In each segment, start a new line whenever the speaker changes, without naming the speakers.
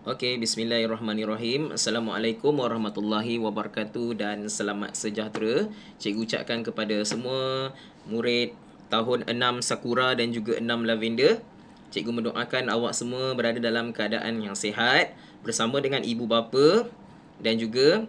Okey, bismillahirrahmanirrahim. Assalamualaikum warahmatullahi wabarakatuh dan selamat sejahtera. Cikgu ucapkan kepada semua murid tahun 6 Sakura dan juga 6 Lavender. Cikgu mendoakan awak semua berada dalam keadaan yang sihat bersama dengan ibu bapa dan juga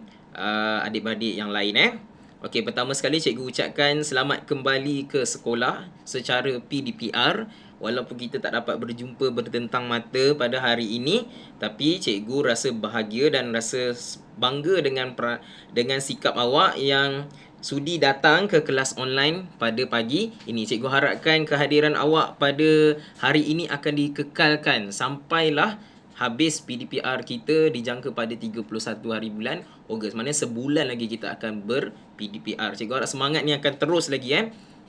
adik-beradik yang lain. Okey, pertama sekali cikgu ucapkan selamat kembali ke sekolah secara PDPR. Walaupun kita tak dapat berjumpa bertentang mata pada hari ini, tapi cikgu rasa bahagia dan rasa bangga dengan sikap awak yang sudi datang ke kelas online pada pagi ini. Cikgu harapkan kehadiran awak pada hari ini akan dikekalkan sampailah habis PDPR kita dijangka pada 31 hari bulan Ogos. Maknanya sebulan lagi kita akan ber-PDPR. Cikgu harap semangat ni akan terus lagi.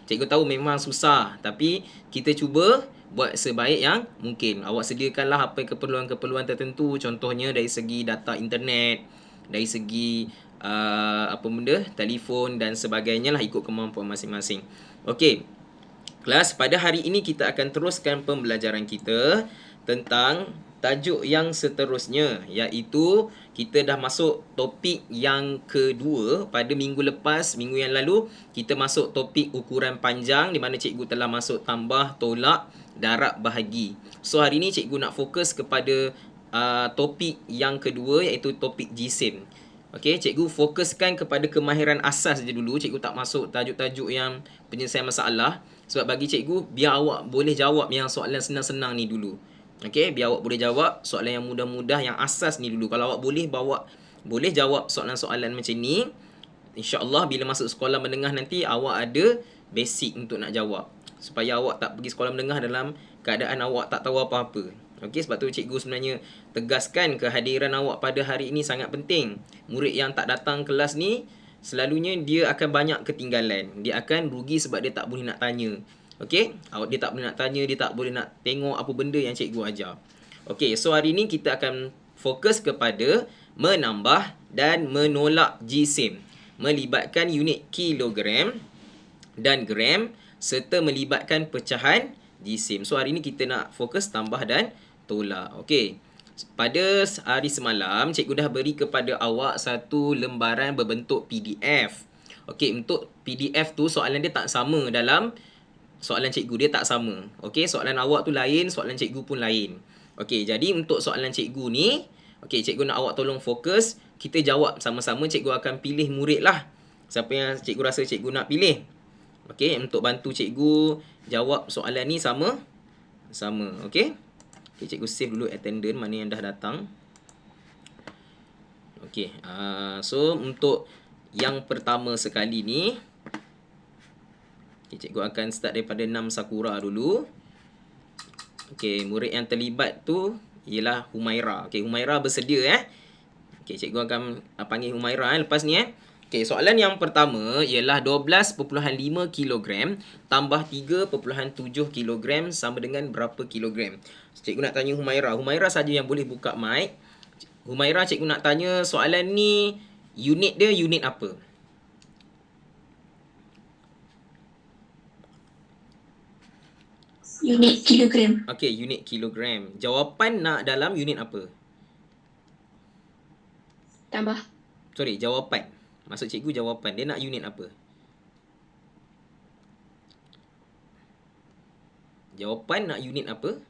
Cikgu tahu memang susah, tapi kita cuba buat sebaik yang mungkin. Awak sediakanlah apa keperluan-keperluan tertentu, contohnya dari segi data internet, dari segi telefon dan sebagainya lah, ikut kemampuan masing-masing. Okey. Kelas, pada hari ini kita akan teruskan pembelajaran kita tentang tajuk yang seterusnya, iaitu kita dah masuk topik yang kedua. Pada minggu lepas, minggu yang lalu, kita masuk topik ukuran panjang di mana cikgu telah masuk tambah, tolak, darab, bahagi. So hari ni cikgu nak fokus kepada topik yang kedua, iaitu topik jisim. Okey, cikgu fokuskan kepada kemahiran asas je dulu. Cikgu tak masuk tajuk-tajuk yang penyelesaian masalah. Sebab bagi cikgu, biar awak boleh jawab yang soalan senang-senang ni dulu. Okey, biar awak boleh jawab soalan yang mudah-mudah, yang asas ni dulu. Kalau awak boleh jawab soalan-soalan macam ni, insya-Allah bila masuk sekolah menengah nanti awak ada basic untuk nak jawab. Supaya awak tak pergi sekolah menengah dalam keadaan awak tak tahu apa-apa. Okey, sebab tu cikgu sebenarnya tegaskan kehadiran awak pada hari ini sangat penting. Murid yang tak datang kelas ni selalunya dia akan banyak ketinggalan. Dia akan rugi sebab dia tak boleh nak tanya. Okey, dia tak boleh nak tanya, dia tak boleh nak tengok apa benda yang cikgu ajar. Okey, so hari ni kita akan fokus kepada menambah dan menolak jisim, melibatkan unit kilogram dan gram serta melibatkan pecahan jisim. So hari ni kita nak fokus tambah dan tolak. Okey. Pada hari semalam, cikgu dah beri kepada awak satu lembaran berbentuk PDF. Okey, untuk PDF tu soalan dia tak sama dalam soalan cikgu, dia tak sama. Okey, soalan awak tu lain, soalan cikgu pun lain. Okey, jadi untuk soalan cikgu ni, okey, cikgu nak awak tolong fokus. Kita jawab sama-sama, cikgu akan pilih murid lah. Siapa yang cikgu rasa cikgu nak pilih. Okey, untuk bantu cikgu jawab soalan ni sama. Okey. Okay, cikgu save dulu attendant mana yang dah datang. Okey, so untuk yang pertama sekali ni, okay, cikgu akan start daripada 6 Sakura dulu. Okey, murid yang terlibat tu ialah Humaira. Okey, Humaira bersedia Okey, cikgu akan panggil Humaira lepas ni Okey, soalan yang pertama ialah 12.5 kilogram tambah 3.7 kilogram sama dengan berapa kilogram. Cikgu nak tanya Humaira. Humaira saja yang boleh buka mic. Humaira, cikgu nak tanya soalan ni, unit dia unit apa?
Unit kilogram.
Okey, unit kilogram. Jawapan nak dalam unit apa?
Tambah.
Sorry, jawapan. Maksud cikgu jawapan. Dia nak unit apa? Jawapan nak unit apa?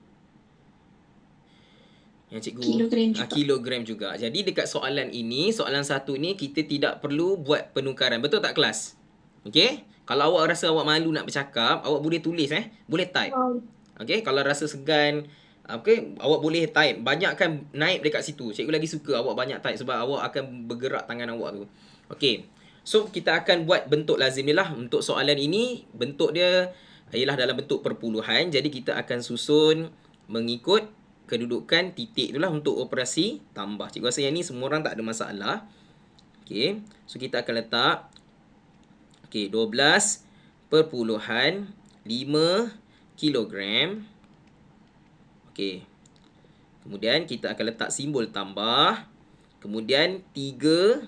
Yang cikgu
kilogram juga.
Kilogram juga. Jadi dekat soalan ini, soalan satu ni kita tidak perlu buat penukaran. Betul tak kelas? Okey? Kalau awak rasa awak malu nak bercakap, awak boleh tulis boleh type. Okey, kalau rasa segan, okey, awak boleh type. Banyakkan naik dekat situ. Cikgu lagi suka awak banyak type sebab awak akan bergerak tangan awak tu. Okey. So kita akan buat bentuk lazim ni lah. Untuk soalan ini, bentuk dia ialah dalam bentuk perpuluhan. Jadi kita akan susun mengikut kedudukan titik tu lah untuk operasi tambah. Cikgu rasa yang ni semua orang tak ada masalah. Okey. So kita akan letak 12.5 kilogram. Okey. Kemudian kita akan letak simbol tambah. Kemudian 3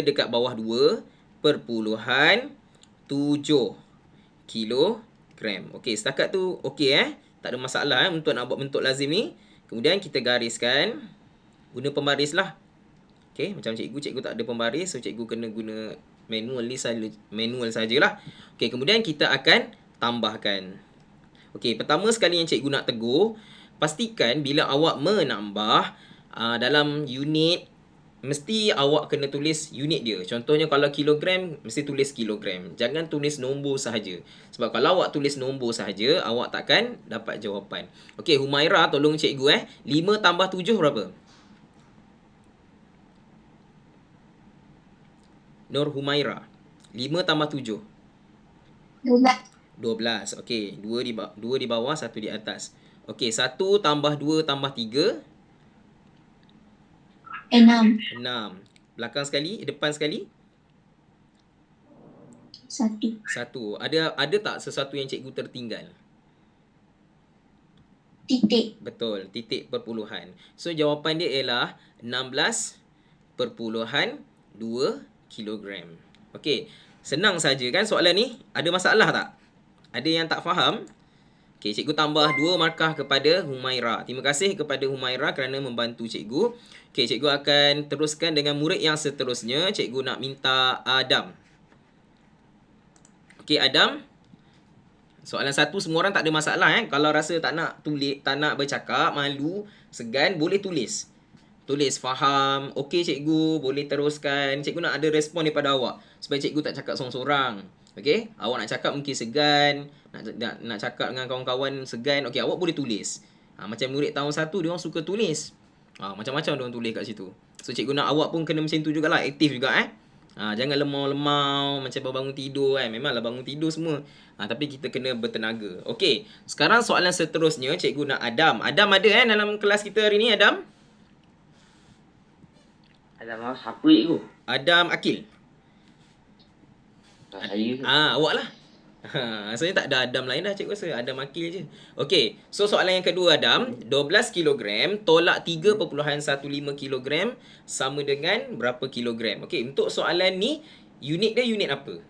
dekat bawah 2.7 kilogram. Okey, setakat tu okey Tak ada masalah untuk nak buat bentuk lazim ni. Kemudian kita gariskan. Guna pembaris lah. Okey, macam cikgu tak ada pembaris. So, cikgu kena guna manual sajalah. Okey, kemudian kita akan tambahkan. Okey, pertama sekali yang cikgu nak tegur, pastikan bila awak menambah dalam unit, mesti awak kena tulis unit dia. Contohnya kalau kilogram, mesti tulis kilogram. Jangan tulis nombor sahaja. Sebab kalau awak tulis nombor sahaja, awak takkan dapat jawapan. Okey, Humaira tolong cikgu 5 tambah 7 berapa? Nur Humaira. 5 tambah 7. 12. Okey, 2 di bawah, 1 di atas. Okey, 1 tambah 2 tambah 3. 6. Belakang sekali, depan sekali. 1. Ada tak sesuatu yang cikgu tertinggal?
Titik.
Betul, titik perpuluhan. So jawapan dia ialah 16.2 kilogram. Okey, senang saja kan soalan ni? Ada masalah tak? Ada yang tak faham? Okey, cikgu tambah 2 markah kepada Humaira. Terima kasih kepada Humaira kerana membantu cikgu. Okey, cikgu akan teruskan dengan murid yang seterusnya. Cikgu nak minta Adam. Okey, Adam. Soalan 1 semua orang tak ada masalah Kalau rasa tak nak tulis, tak nak bercakap, malu, segan, boleh tulis. Tulis faham, okey cikgu, boleh teruskan. Cikgu nak ada respon daripada awak supaya cikgu tak cakap sorang-sorang. Okey, awak nak cakap mungkin segan, nak cakap dengan kawan-kawan segan. Okey, awak boleh tulis. Macam murid tahun 1 dia orang suka tulis. Macam-macam dia orang tulis kat situ. So cikgu nak awak pun kena macam tu jugalah, aktif juga jangan lemau-lemau macam baru bangun tidur Memanglah bangun tidur semua. Tapi kita kena bertenaga. Okey, sekarang soalan seterusnya cikgu nak Adam. Adam ada dalam kelas kita hari ni, Adam?
Adam siapa cikgu?
Adam Akil.
Saya.
Awak lah. Sebenarnya tak ada Adam lain dah, cikgu rasa Adam Akil je. Okey, so soalan yang kedua Adam, 12 kilogram tolak 3.15 kilogram sama dengan berapa kilogram? Okey, untuk soalan ni unit dia unit apa?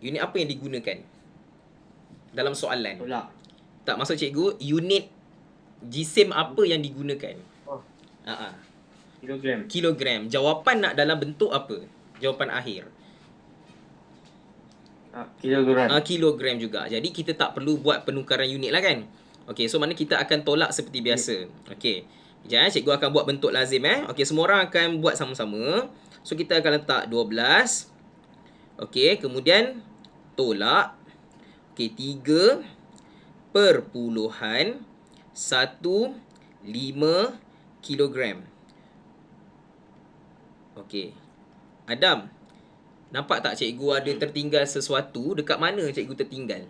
Unit apa yang digunakan dalam soalan?
Tolak.
Tak, maksud cikgu unit jisim apa yang digunakan?
Kilogram.
Kilogram. Jawapan nak dalam bentuk apa? Jawapan akhir.
Kilogram.
Kilogram juga. Jadi kita tak perlu buat penukaran unit lah kan. Okey, so mana kita akan tolak seperti biasa. Okey. Sekejap cikgu akan buat bentuk lazim Okey, semua orang akan buat sama-sama. So kita akan letak 12. Okey, kemudian tolak. Okey, 3.15 kilogram. Okey. Adam, nampak tak cikgu ada tertinggal sesuatu? Dekat mana cikgu tertinggal?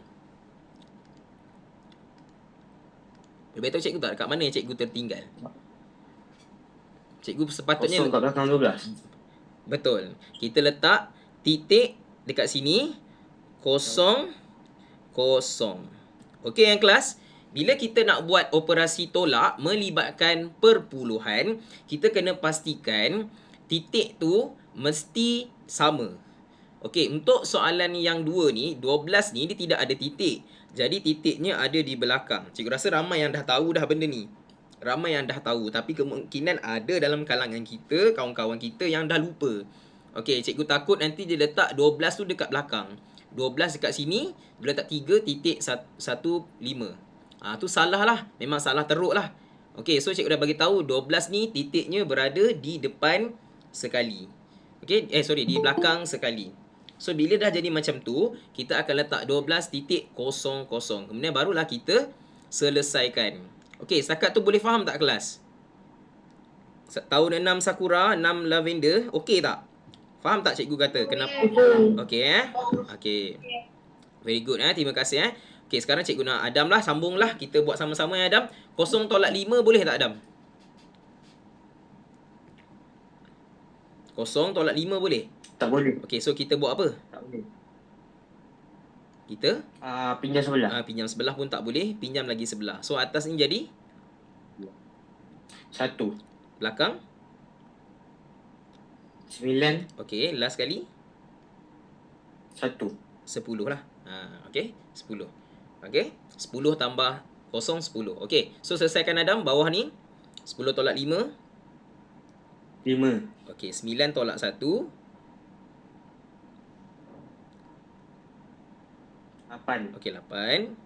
Boleh beritahu cikgu tak dekat mana cikgu tertinggal? Cikgu sepatutnya...
0 kat belakang 12.
Betul. Kita letak titik dekat sini. 0, 0. Okey yang kelas? Bila kita nak buat operasi tolak melibatkan perpuluhan, kita kena pastikan titik tu mesti sama. Okey, untuk soalan yang 2 ni, 12 ni dia tidak ada titik. Jadi titiknya ada di belakang. Cikgu rasa ramai yang dah tahu dah benda ni. Ramai yang dah tahu, tapi kemungkinan ada dalam kalangan kita, kawan-kawan kita yang dah lupa. Okey, cikgu takut nanti dia letak 12 tu dekat belakang. 12 dekat sini, dia letak 3.15. Tu salah lah. Memang salah teruk lah. Okey, so cikgu dah bagi tahu 12 ni titiknya berada di depan sekali. Okey, di belakang sekali. So bila dah jadi macam tu, kita akan letak 12.00. Kemudian barulah kita selesaikan. Okey, setakat tu boleh faham tak kelas? Tahun 6 Sakura, 6 Lavender, okey tak? Faham tak cikgu kata? Kenapa? Okey Okey. Very good terima kasih Okey, sekarang cikgu nak Adam lah, sambunglah. Kita buat sama-sama Adam. 0 tolak 5 boleh tak Adam? 0 tolak 5 boleh?
Tak boleh.
Okey, so kita buat apa?
Tak boleh.
Kita?
Pinjam sebelah.
Pinjam sebelah pun tak boleh. Pinjam lagi sebelah. So atas ni jadi?
1.
Belakang?
9.
Okey, last kali?
1.
10 lah. Okey, 10. Okey, 10 tambah Kosong 10. Okey. So selesaikan Adam bawah ni. 10 tolak 5.
5.
Okey, 9 tolak 1.
8.
Okey, 8.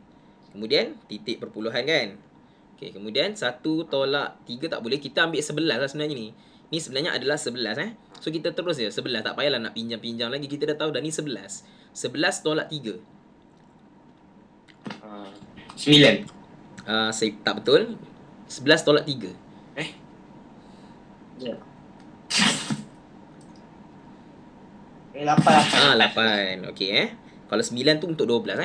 Kemudian titik perpuluhan kan. Okey, kemudian 1 tolak 3 tak boleh. Kita ambil 11 lah sebenarnya ni. Ni sebenarnya adalah 11 So kita terus je 11. Tak payahlah nak pinjam-pinjam lagi. Kita dah tahu dah ni 11. 11 tolak 3.
9.
Saya tak betul. 11 tolak 3.
Ya. 8.
8. Okey Kalau 9 tu untuk 12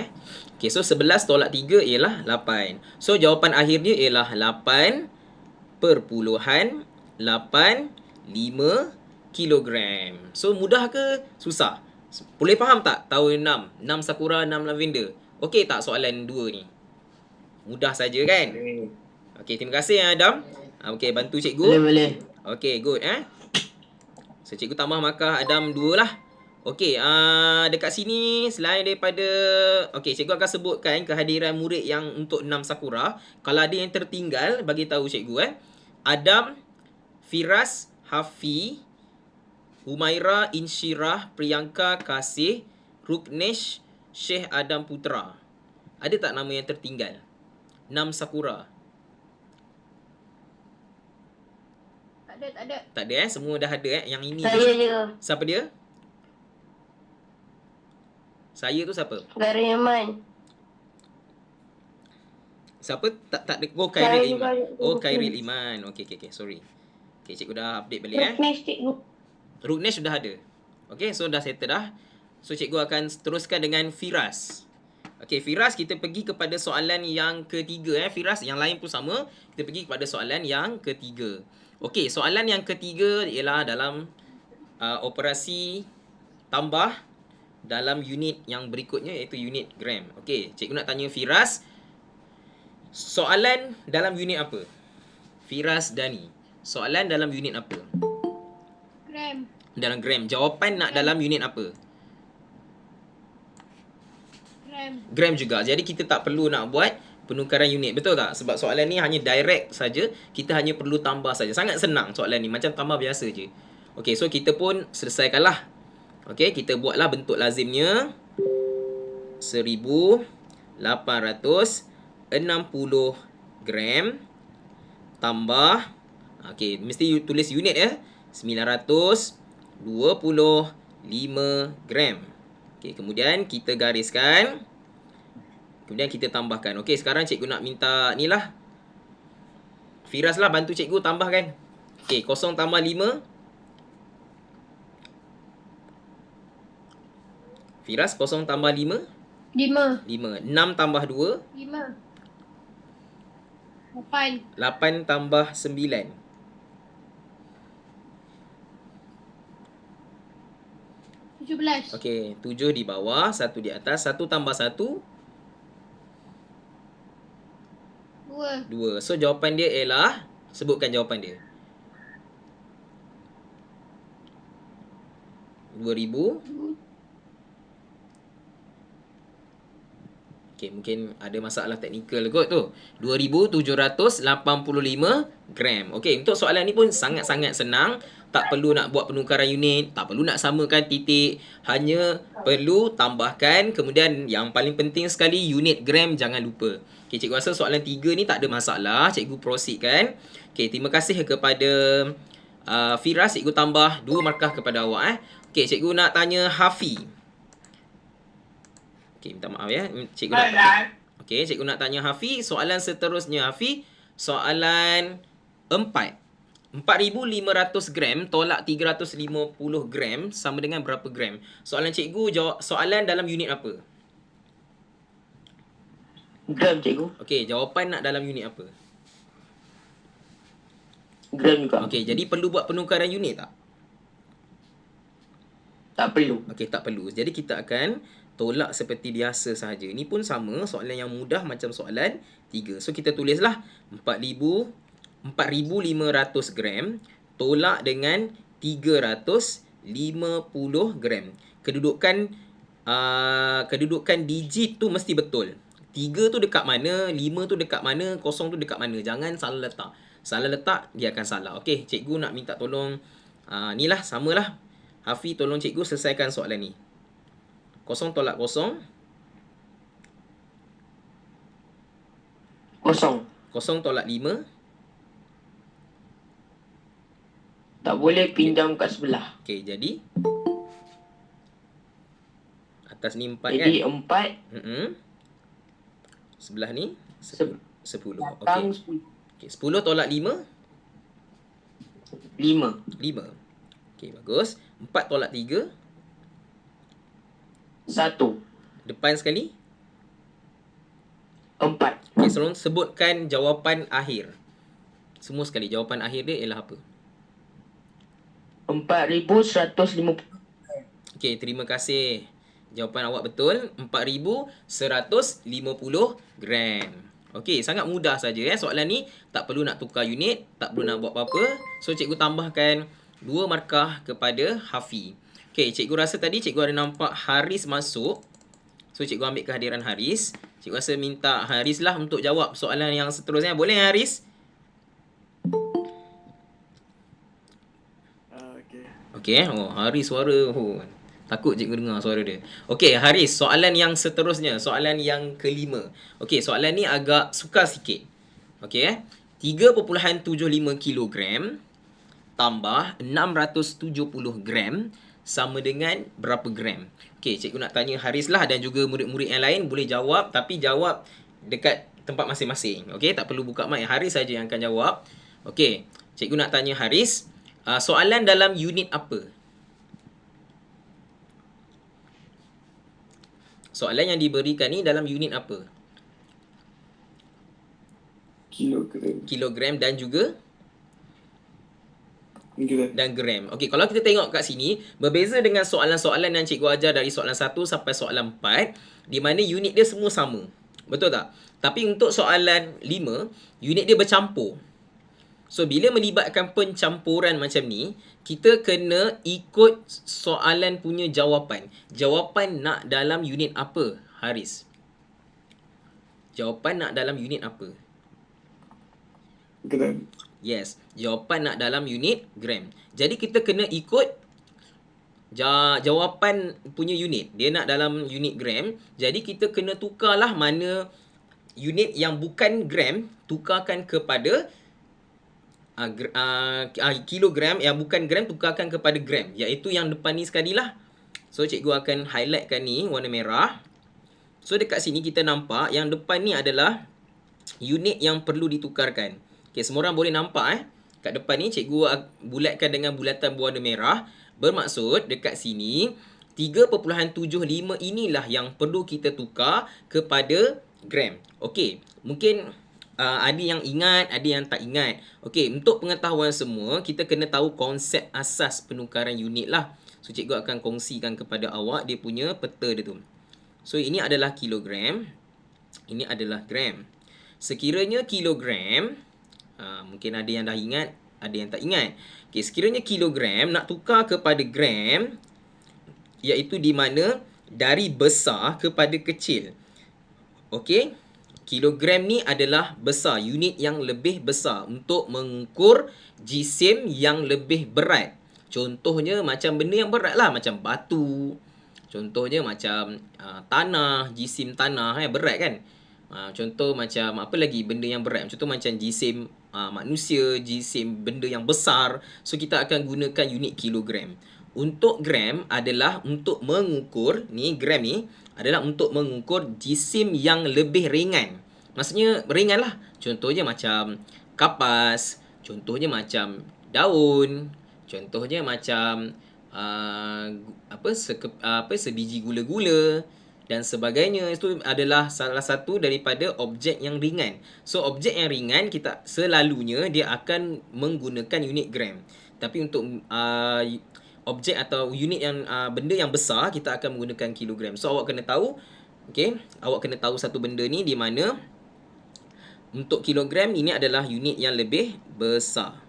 Okey, so 11 tolak 3 ialah 8. So jawapan akhir dia ialah 8.85 kilogram. So mudah ke susah? Boleh faham tak? Tahun 6. 6 sakura, 6 lavender. Okey tak soalan 2 ni? Mudah saja kan? Okey, terima kasih Adam. Okey, bantu cikgu.
Boleh.
Okey, good So cikgu tambah markah Adam 2 lah. Okey, dekat sini selain daripada cikgu akan sebutkan kehadiran murid yang untuk 6 sakura. Kalau ada yang tertinggal, bagi tahu cikgu Adam, Firas, Hafi, Humaira, Insyirah, Priyanka, Kasih, Ruknesh, Syekh Adam Putra. Ada tak nama yang tertinggal? 6 sakura.
Tak ada.
Tak ada semua dah ada Yang ini
Saya je.
Siapa dia? Saya tu siapa?
Garing Yaman.
Siapa? Tak Oh, Khairil Iman.
Khairil.
Oh, Khairil Iman. Okey, sorry. Okey, cikgu dah update balik
Ruknesh cikgu.
Ruknesh sudah ada. Okey, so dah settle dah. So cikgu akan teruskan dengan Firas. Okey, Firas, kita pergi kepada soalan yang ketiga Firas, yang lain pun sama. Kita pergi kepada soalan yang ketiga. Okey, soalan yang ketiga ialah dalam operasi tambah dalam unit yang berikutnya, iaitu unit gram. Okey, cikgu nak tanya Firas, soalan dalam unit apa? Firas Dani, soalan dalam unit apa?
Gram.
Dalam gram. Jawapan nak dalam unit apa?
Gram.
Gram juga. Jadi kita tak perlu nak buat penukaran unit. Betul tak? Sebab soalan ni hanya direct saja. Kita hanya perlu tambah saja. Sangat senang soalan ni. Macam tambah biasa je. Okey, so kita pun selesaikanlah. Okey, kita buatlah bentuk lazimnya. 1860 gram tambah, okey, mesti tulis unit 925 gram. Okey, kemudian kita gariskan. Kemudian kita tambahkan. Okey, sekarang cikgu nak minta ni lah. Firas lah bantu cikgu tambahkan. Okey, 0 tambah 5. Firas, 0 tambah 5.
5.
5. 6 tambah 2.
5. 8.
8 tambah 9.
17.
Okey, 7 di bawah, 1 di atas. 1 tambah 1.
2.
2. So jawapan dia ialah, sebutkan jawapan dia. 2000. Okey, mungkin ada masalah teknikal kot tu. 2785 gram. Okey, untuk soalan ni pun sangat-sangat senang. Tak perlu nak buat penukaran unit, tak perlu nak samakan titik, hanya perlu tambahkan. Kemudian yang paling penting sekali, unit gram jangan lupa. Okey, cikgu rasa soalan 3 ni tak ada masalah. Cikgu proceed kan. Okey, terima kasih kepada Firas. Cikgu tambah 2 markah kepada awak Okey, cikgu nak tanya Hafi. Okey, minta maaf Cikgu nak cikgu nak tanya Hafi. Soalan seterusnya Hafi, soalan 4. 4,500 gram tolak 350 gram sama dengan berapa gram? Soalan cikgu, jawab soalan dalam unit apa?
Gram cikgu.
Okey, jawapan nak dalam unit apa?
Gram juga.
Okey, jadi perlu buat penukaran unit tak?
Tak perlu.
Okey, tak perlu. Jadi kita akan tolak seperti biasa sahaja. Ni pun sama, soalan yang mudah macam soalan 3. So kita tulislah 4,500 gram tolak dengan 350 gram. Kedudukan digit tu mesti betul. 3 tu dekat mana, 5 tu dekat mana, 0 tu dekat mana. Jangan salah letak. Salah letak, dia akan salah. Okey, cikgu nak minta tolong. Ni lah, samalah. Hafi, tolong cikgu selesaikan soalan ni. 0 tolak 0.
0.
0 tolak 5.
Tak boleh pinjam kat sebelah.
Okey, jadi atas ni 4 kan?
Jadi 4
Sebelah ni 10.
datang
Okey. Okey, 10 tolak 5.
5.
5. Okey, bagus. 4 tolak 3.
1.
Depan sekali.
4.
Okey, tolong sebutkan jawapan akhir. Semua sekali. Jawapan akhir dia ialah apa?
4,150.
Okey, terima kasih. Jawapan awak betul. 4,150 gram. Okey, sangat mudah saja soalan ni. Tak perlu nak tukar unit, tak perlu nak buat apa-apa. So, cikgu tambahkan 2 markah kepada Hafi. Okey, cikgu rasa tadi cikgu ada nampak Haris masuk. So, cikgu ambil kehadiran Haris. Cikgu rasa minta Haris lah untuk jawab soalan yang seterusnya. Boleh Haris? Okey, Haris suara. Takut cikgu dengar suara dia. Okey, Haris, soalan yang seterusnya, soalan yang kelima. Okey, soalan ni agak sukar sikit. Okey, 3.75 kilogram tambah 670 gram sama dengan berapa gram? Okey, cikgu nak tanya Haris lah dan juga murid-murid yang lain boleh jawab, tapi jawab dekat tempat masing-masing. Okey, tak perlu buka mic. Haris saja yang akan jawab. Okey, cikgu nak tanya Haris, soalan dalam unit apa? Soalan yang diberikan ni dalam unit apa? Kilogram dan juga dan gram. Okey, kalau kita tengok kat sini, berbeza dengan soalan-soalan yang cikgu ajar dari soalan 1 sampai soalan 4, di mana unit dia semua sama. Betul tak? Tapi untuk soalan 5, unit dia bercampur. So, bila melibatkan pencampuran macam ni, kita kena ikut soalan punya jawapan. Jawapan nak dalam unit apa, Haris? Jawapan nak dalam unit apa?
Gram.
Yes, jawapan nak dalam unit gram. Jadi, kita kena ikut jawapan punya unit. Dia nak dalam unit gram. Jadi, kita kena tukarlah mana unit yang bukan gram, tukarkan kepada kilogram, yang bukan gram tukarkan kepada gram, iaitu yang depan ni sekali lah. So, cikgu akan highlightkan ni warna merah. So, dekat sini kita nampak yang depan ni adalah unit yang perlu ditukarkan. Okay, semua orang boleh nampak kat depan ni cikgu bulatkan dengan bulatan berwarna merah. Bermaksud dekat sini 3.75 inilah yang perlu kita tukar kepada gram. Okey, mungkin ada yang ingat, ada yang tak ingat. Okey, untuk pengetahuan semua, kita kena tahu konsep asas penukaran unit lah. So, cikgu akan kongsikan kepada awak dia punya peta dia tu. So, ini adalah kilogram. Ini adalah gram. Sekiranya kilogram, mungkin ada yang dah ingat, ada yang tak ingat. Okey, sekiranya kilogram nak tukar kepada gram, iaitu di mana dari besar kepada kecil. Okey, kilogram ni adalah besar, unit yang lebih besar untuk mengukur jisim yang lebih berat. Contohnya macam benda yang berat lah, macam batu. Contohnya macam tanah, jisim tanah berat kan. Contoh macam apa lagi benda yang berat. Contoh macam jisim manusia, jisim benda yang besar. So, kita akan gunakan unit kilogram. Untuk gram adalah untuk mengukur, ni gram ni adalah untuk mengukur jisim yang lebih ringan. Maksudnya ringan lah. Contohnya macam kapas, contohnya macam daun, contohnya macam sebiji gula-gula dan sebagainya. Itu adalah salah satu daripada objek yang ringan. So, objek yang ringan kita selalunya dia akan menggunakan unit gram. Tapi untuk objek atau unit yang benda yang besar, kita akan menggunakan kilogram. So, awak kena tahu, okey, awak kena tahu satu benda ni di mana untuk kilogram ini adalah unit yang lebih besar.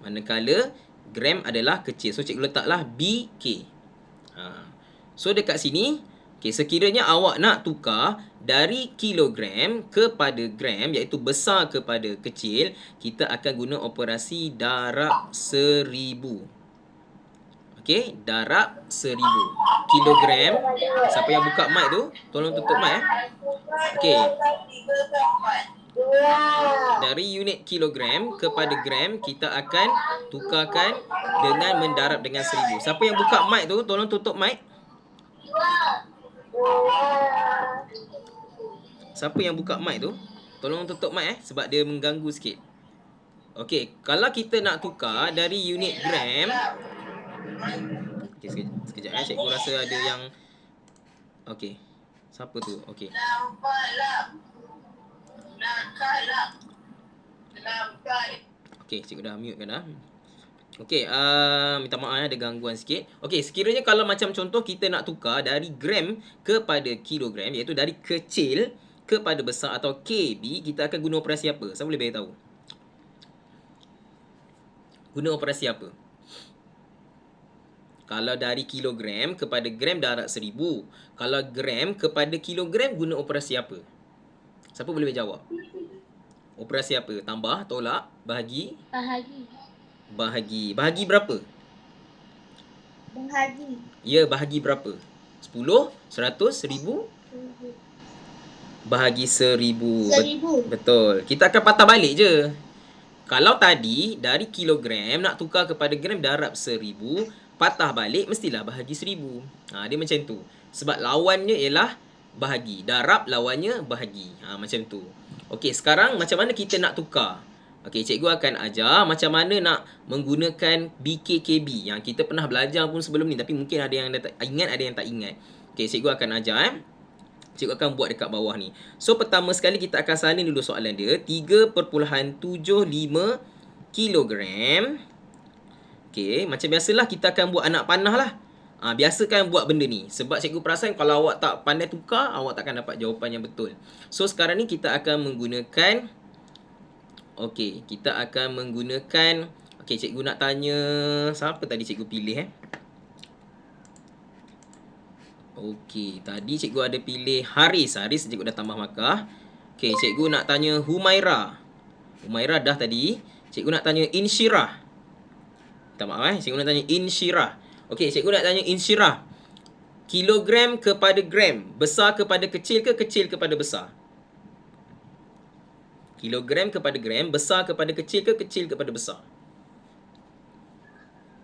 Manakala gram adalah kecil. So, cikgu letaklah BK. So, dekat sini Okey, sekiranya awak nak tukar dari kilogram kepada gram, iaitu besar kepada kecil, kita akan guna operasi darab 1000. Okey, darab 1000. Kilogram. Siapa yang buka mic tu? Tolong tutup mic Okey. Dari unit kilogram kepada gram, kita akan tukarkan dengan mendarab dengan 1000. Siapa yang buka mic tu? Tolong tutup mic. Siapa yang buka mic tu? Tolong tutup mic sebab dia mengganggu sikit. Okey, kalau kita nak tukar dari unit gram. Okey, sekejap cikgu rasa ada yang okey. Siapa tu? Okey. Okey, cikgu dah mute kan dah. Okey, minta maaf ada gangguan sikit. Okey, sekiranya kalau macam contoh kita nak tukar dari gram kepada kilogram, iaitu dari kecil kepada besar atau KB, kita akan guna operasi apa? Siapa boleh beritahu? Guna operasi apa? Kalau dari kilogram kepada gram darab 1000. Kalau gram kepada kilogram guna operasi apa? Siapa boleh jawab? Operasi apa? Tambah, tolak, bahagi? Bahagi. Bahagi berapa? Ya, bahagi berapa? 10, 100, 1000? Bahagi 1000. Betul. Kita akan patah balik je. Kalau tadi dari kilogram nak tukar kepada gram darab 1000, patah balik mestilah bahagi 1000. Dia macam tu. Sebab lawannya ialah bahagi. Darab lawannya bahagi. Macam tu. Okey, sekarang macam mana kita nak tukar? Okey, cikgu akan ajar macam mana nak menggunakan BKKB yang kita pernah belajar pun sebelum ni, tapi mungkin ada yang tak ingat, ada yang tak ingat. Okey, cikgu akan ajar Cikgu akan buat dekat bawah ni. So, pertama sekali kita akan salin dulu soalan dia. 3.75 kilogram. Okey, macam biasalah kita akan buat anak panah lah. Biasakan buat benda ni. Sebab cikgu perasan kalau awak tak pandai tukar, awak takkan dapat jawapan yang betul. So, sekarang ni kita akan menggunakan... Okey, kita akan menggunakan... Okey, cikgu nak tanya... Siapa tadi cikgu pilih Okey, tadi cikgu ada pilih Haris. Haris cikgu dah tambah markah. Okey, cikgu nak tanya Humaira. Humaira dah tadi. Cikgu nak tanya Insyirah. Minta maaf cikgu nak tanya Insyirah. Okey, cikgu nak tanya Insyirah. Kilogram kepada gram, besar kepada kecil ke kecil kepada besar? Kilogram kepada gram, besar kepada kecil ke kecil kepada besar?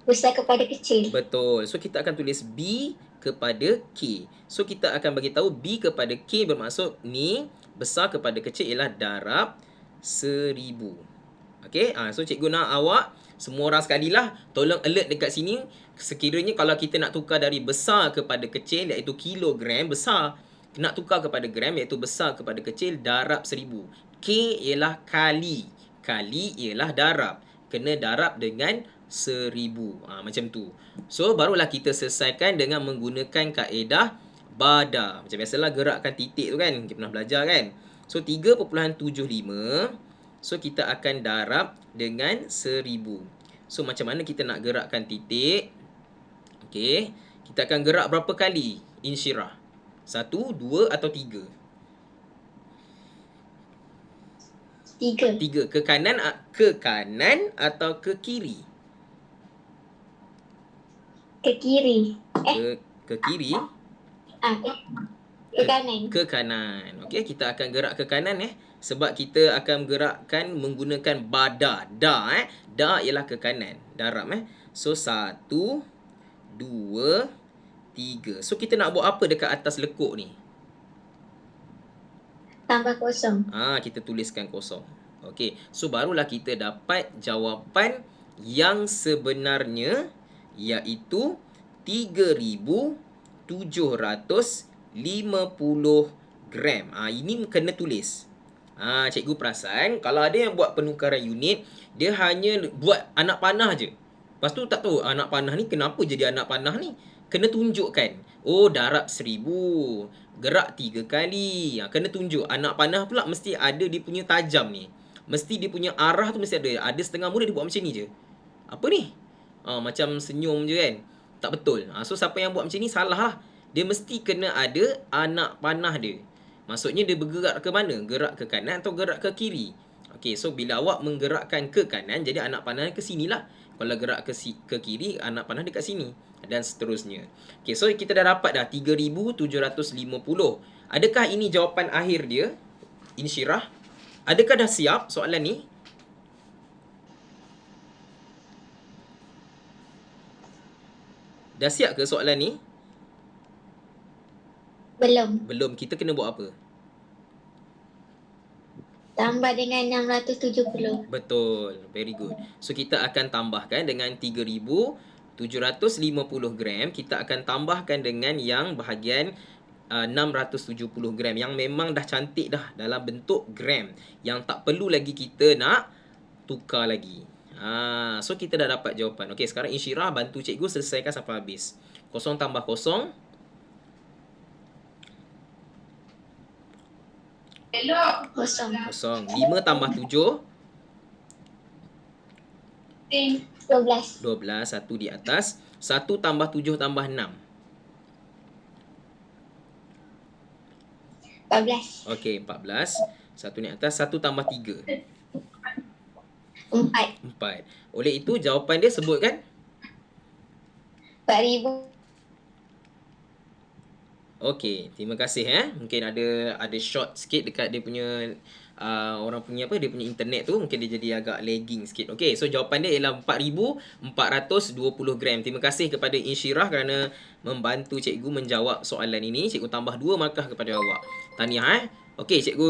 Besar kepada kecil.
Betul. So, kita akan tulis B kepada K. So, kita akan bagi tahu B kepada K bermaksud ni besar kepada kecil ialah darab 1000. Okey. So, cikgu nak awak, semua orang sekali lah, tolong alert dekat sini. Sekiranya kalau kita nak tukar dari besar kepada kecil, iaitu kilogram, besar. Nak tukar kepada gram, iaitu besar kepada kecil, darab 1000. K ialah kali. Kali ialah darab. Kena darab dengan 1000. Macam tu. So, barulah kita selesaikan dengan menggunakan kaedah bada. Macam biasalah gerakkan titik tu kan. Kita pernah belajar kan. So, 3.75. So, kita akan darab dengan 1000. So, macam mana kita nak gerakkan titik? Okey. Kita akan gerak berapa kali? Insyirah. 1, 2 atau 3? 3. Ke kanan atau ke kiri?
Ke kiri.
Ke kiri?
Ke kanan.
Ke kanan. Okey, kita akan gerak ke kanan sebab kita akan gerakkan menggunakan bada. Da ialah ke kanan. Darab So 1, 2, 3. So kita nak buat apa dekat atas lekuk ni?
Tambah kosong.
Kita tuliskan kosong. Okey. So barulah kita dapat jawapan yang sebenarnya, iaitu 3750 gram. Ini kena tulis. Cikgu perasan kalau ada yang buat penukaran unit, dia hanya buat anak panah je. Lepas tu tak tahu anak panah ni kenapa jadi anak panah ni. Kena tunjukkan. Oh, darab 1000. Gerak 3 kali. Kena tunjuk. Anak panah pula mesti ada dia punya tajam ni. Mesti dia punya arah tu mesti ada. Ada setengah murid dia buat macam ni je. Apa ni? Macam senyum je kan. Tak betul. So, siapa yang buat macam ni salah lah. dia mesti kena ada anak panah dia. Maksudnya dia bergerak ke mana? Gerak ke kanan atau gerak ke kiri. Okey, so bila awak menggerakkan ke kanan, jadi anak panah ke sinilah. Kalau gerak ke kiri, anak panah dekat sini. Dan seterusnya. Okey, so kita dah dapat dah 3,750. Adakah ini jawapan akhir dia? Insyirah. Adakah dah siap soalan ni? Dah siap ke soalan ni?
Belum.
Belum. Kita kena buat apa?
Tambah dengan 670.
Betul. Very good. So, kita akan tambahkan dengan 3,750 gram. Kita akan tambahkan dengan yang bahagian 670 gram. Yang memang dah cantik dah dalam bentuk gram. Yang tak perlu lagi kita nak tukar lagi. So, kita dah dapat jawapan. Okey, sekarang Insyirah bantu cikgu selesaikan sampai habis. 0 tambah 0.
Kosong.
0. 5 tambah 7.
12.
12. 1 di atas. 1 tambah 7 tambah 6.
14.
Okey, 14. 1 ni atas. 1 tambah 3.
4.
4. Oleh itu, jawapan dia sebut kan?
4,000.
Okey, terima kasih Mungkin ada short sikit dekat dia punya orang punya apa, dia punya internet tu, mungkin dia jadi agak lagging sikit. Okey, so jawapan dia ialah 4,420 gram. Terima kasih kepada Insyirah kerana membantu cikgu menjawab soalan ini. Cikgu tambah 2 markah kepada awak. Tahniah Okey, cikgu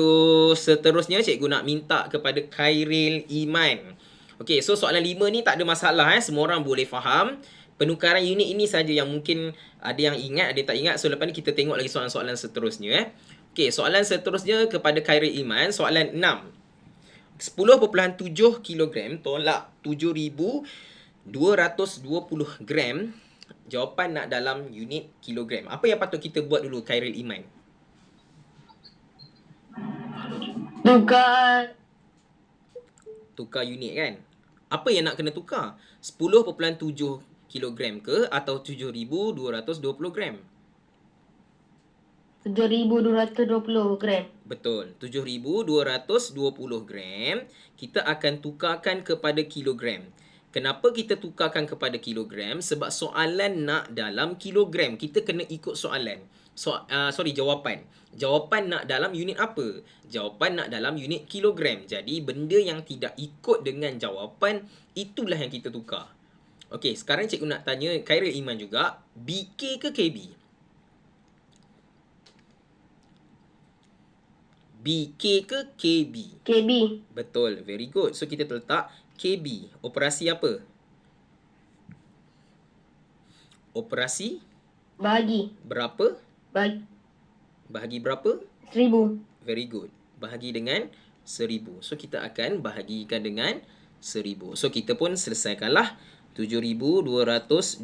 seterusnya cikgu nak minta kepada Khairil Iman. Okey, so soalan 5 ni tak ada masalah semua orang boleh faham. Penukaran unit ini saja yang mungkin ada yang ingat, ada yang tak ingat. So, lepas ni kita tengok lagi soalan-soalan seterusnya. Okey, soalan seterusnya kepada Khairil Iman. Soalan 6. 10.7 kg tolak 7,220 gram. Jawapan nak dalam unit kilogram. Apa yang patut kita buat dulu, Khairil Iman? Tukar unit kan? Apa yang nak kena tukar? 10.7 kilogram ke atau 7,220 gram?
7,220 gram.
Betul. 7,220 gram kita akan tukarkan kepada kilogram. Kenapa kita tukarkan kepada kilogram? Sebab soalan nak dalam kilogram. Kita kena ikut soalan. Jawapan. Jawapan nak dalam unit apa? Jawapan nak dalam unit kilogram. Jadi benda yang tidak ikut dengan jawapan, itulah yang kita tukar. Okey, sekarang cikgu nak tanya Khairil Iman juga, BK ke KB? BK ke KB?
KB.
Betul, very good. So kita letak KB. Operasi apa? Operasi
Bahagi.
berapa? Bahagi berapa?
1,000.
Very good. Bahagi dengan 1,000. So kita akan bahagikan dengan 1,000. So kita pun selesaikanlah 7,220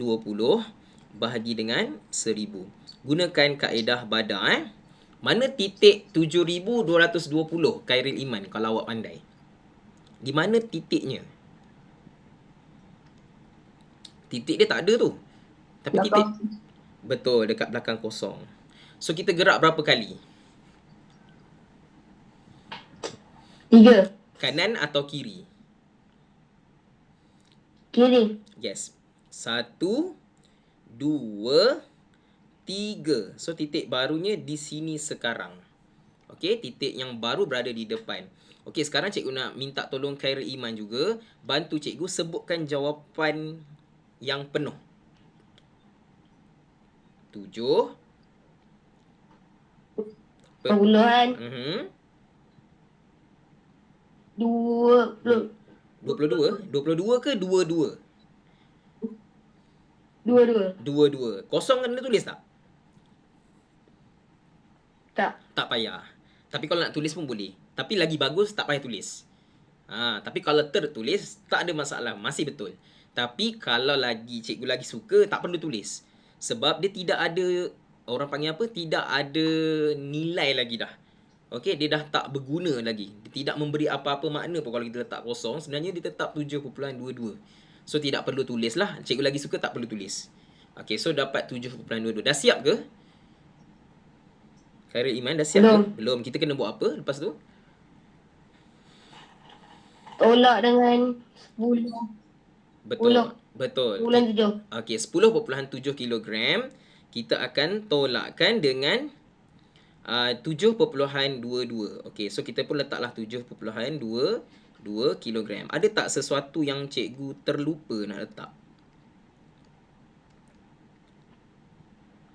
bahagi dengan 1,000. Gunakan kaedah badar. Mana titik 7,220 Khairil Iman kalau awak pandai? Di mana titiknya? Titik dia tak ada tu. Tapi titik betul dekat belakang kosong. So kita gerak berapa kali?
3.
Kanan atau kiri?
Kiri.
Yes. 1, 2, 3. So titik barunya di sini sekarang. Okey, titik yang baru berada di depan. Okey, sekarang cikgu nak minta tolong Khairil Iman juga bantu cikgu sebutkan jawapan yang penuh. 7
Perpuluhan
20 22 ke 22?
22.
Kosong kena tulis tak?
Tak.
Tak payah. Tapi kalau nak tulis pun boleh. Tapi lagi bagus tak payah tulis. Tapi kalau tertulis tak ada masalah, masih betul. Tapi kalau cikgu lagi suka tak perlu tulis. Sebab dia tidak ada, orang panggil apa? Tidak ada nilai lagi dah. Okey, dia dah tak berguna lagi. Dia tidak memberi apa-apa makna pun kalau kita letak kosong. Sebenarnya dia tetap 7.22. So tidak perlu tulis lah. Cikgu lagi suka tak perlu tulis. Okey, so dapat 7.22. Dah siap ke? Khairul Iman dah siap
Belum.
ke? Belum. Kita kena buat apa lepas tu?
Tolak dengan 10.
Betul.
10.
Betul.
Bulan 7.
Okey, 10.7 kilogram kita akan tolakkan dengan 7.22. Okey, so kita pun letaklah 7.22 kilogram. Ada tak sesuatu yang cikgu terlupa nak letak?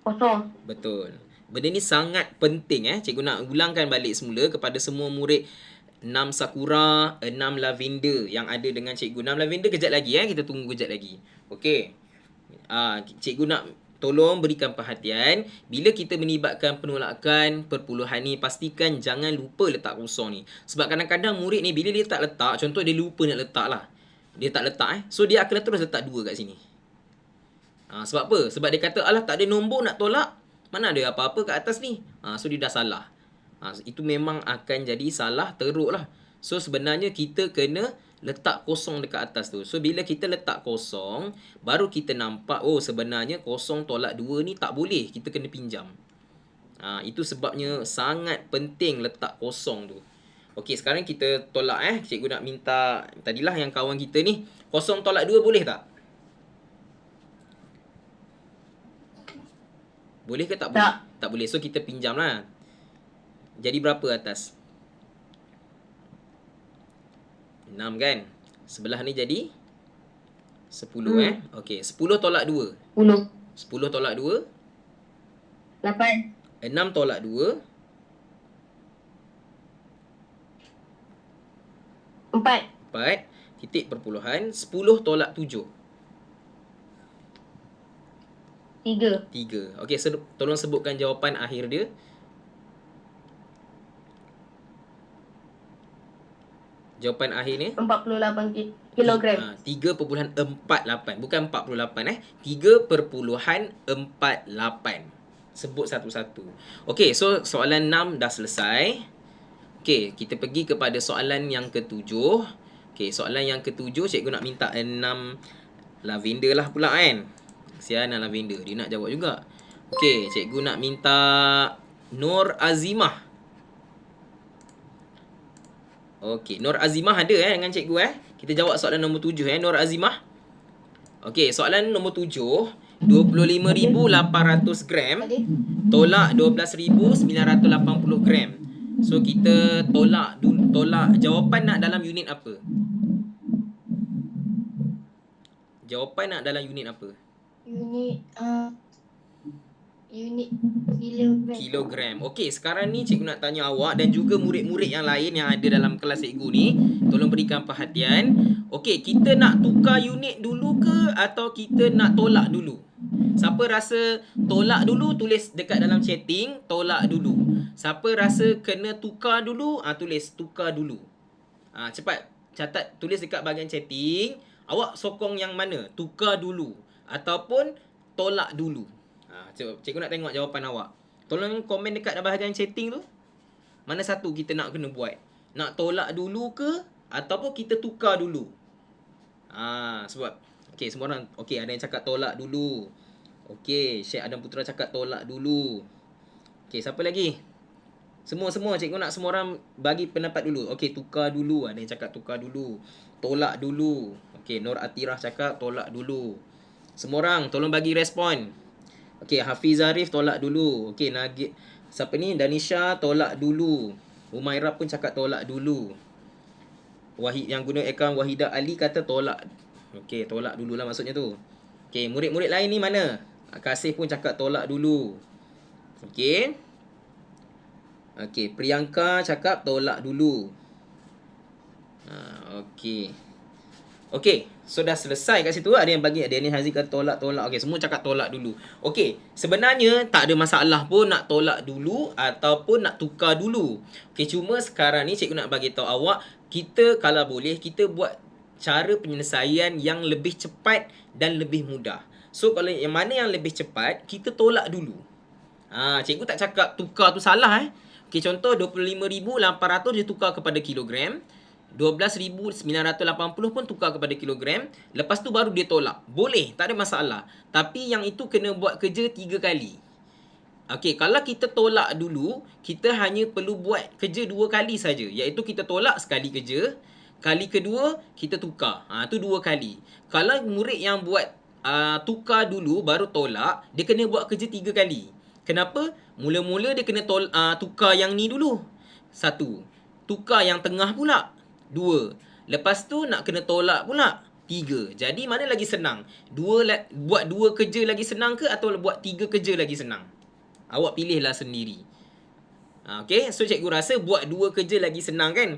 Kosong.
Betul. Benda ni sangat penting Cikgu nak ulangkan balik semula kepada semua murid 6 Sakura, 6 Lavender yang ada dengan cikgu. 6 Lavender kejap lagi kita tunggu kejap lagi. Okey. Cikgu nak tolong berikan perhatian bila kita melibatkan penolakan perpuluhan ni, pastikan jangan lupa letak kosong ni. Sebab kadang-kadang murid ni bila dia tak letak, contoh dia lupa nak letak lah. Dia tak letak so dia akan terus letak 2 kat sini. Sebab apa? Sebab dia kata alah tak ada nombor nak tolak. Mana ada apa-apa kat atas ni. So dia dah salah. Itu memang akan jadi salah teruk lah. So sebenarnya kita kena letak kosong dekat atas tu. So bila kita letak kosong, baru kita nampak sebenarnya kosong tolak 2 ni tak boleh. Kita kena pinjam. Itu sebabnya sangat penting letak kosong tu. Okey, sekarang kita tolak Cikgu nak minta tadilah yang kawan kita ni kosong tolak 2 boleh tak? Boleh ke tak boleh? Tak boleh. So kita pinjam lah. Jadi berapa atas? 6 kan? Sebelah ni jadi 10 Okey, 10 tolak 2.
10.
10 tolak 2.
8.
6 tolak 2.
4.
4. Titik perpuluhan. 10 tolak 7.
3.
3. Okey, tolong sebutkan jawapan akhir dia. Jawapan akhir ni
48 kilogram.
3.48. Bukan 48 3.48. Sebut satu-satu. Okey, so soalan 6 dah selesai. Okey, kita pergi kepada soalan yang ketujuh. Okey, soalan yang ketujuh cikgu nak minta 6 Lavender lah pula kan. Kesian Lavender, dia nak jawab juga. Okey, cikgu nak minta Nur Azimah. Okey, Nur Azimah ada dengan cikgu Kita jawab soalan nombor 7 Nur Azimah. Okey, soalan nombor 7, 25,800 gram tolak 12,980 gram. So kita tolak jawapan nak dalam unit apa? Jawapan nak dalam unit apa?
Unit kilogram.
Kilogram. Okey, sekarang ni cikgu nak tanya awak dan juga murid-murid yang lain yang ada dalam kelas cikgu ni, tolong berikan perhatian. Okey, kita nak tukar unit dulu ke atau kita nak tolak dulu? Siapa rasa tolak dulu, tulis dekat dalam chatting, tolak dulu. Siapa rasa kena tukar dulu, tulis tukar dulu. Cepat catat, tulis dekat bahagian chatting. Awak sokong yang mana? Tukar dulu ataupun tolak dulu? Cikgu nak tengok jawapan awak. Tolong komen dekat bahagian chatting tu. Mana satu kita nak kena buat? Nak tolak dulu ke ataupun kita tukar dulu? Sebab okey, semua orang okey, ada yang cakap tolak dulu. Okey, Syekh Adam Putra cakap tolak dulu. Okey, siapa lagi? Semua cikgu nak semua orang bagi pendapat dulu. Okey, tukar dulu. Ada yang cakap tukar dulu. Tolak dulu. Okey, Nur Atirah cakap tolak dulu. Semua orang tolong bagi respon. Okey, Hafiz Arif tolak dulu. Okey, siapa ni? Danisha tolak dulu. Umairah pun cakap tolak dulu. Wahid yang guna akaun Wahidah Ali kata tolak. Okey, tolak dululah maksudnya tu. Okey, murid-murid lain ni mana? Kasih pun cakap tolak dulu. Okey. Okey, Priyanka cakap tolak dulu. Okey. Okey, so dah selesai kat situ. Ada yang bagi, ada yang Haziq kata tolak. Okey, semua cakap tolak dulu. Okey, sebenarnya tak ada masalah pun nak tolak dulu ataupun nak tukar dulu. Okey, cuma sekarang ni cikgu nak bagi tahu awak, kita kalau boleh kita buat cara penyelesaian yang lebih cepat dan lebih mudah. So kalau yang mana yang lebih cepat, kita tolak dulu. Cikgu tak cakap tukar tu salah Okey, contoh 25,800 dia tukar kepada kilogram. 12,980 pun tukar kepada kilogram. Lepas tu baru dia tolak. Boleh, tak ada masalah. Tapi yang itu kena buat kerja 3 kali. Okey, kalau kita tolak dulu, kita hanya perlu buat kerja 2 kali saja, iaitu kita tolak sekali kerja, kali kedua kita tukar. Tu 2 kali. Kalau murid yang buat tukar dulu baru tolak, dia kena buat kerja 3 kali. Kenapa? Mula-mula dia kena tukar yang ni dulu. 1. Tukar yang tengah pula. 2. Lepas tu nak kena tolak pula. 3. Jadi mana lagi senang? Buat 2 kerja lagi senang ke atau buat 3 kerja lagi senang? Awak pilihlah sendiri. Okey, so cikgu rasa buat 2 kerja lagi senang kan?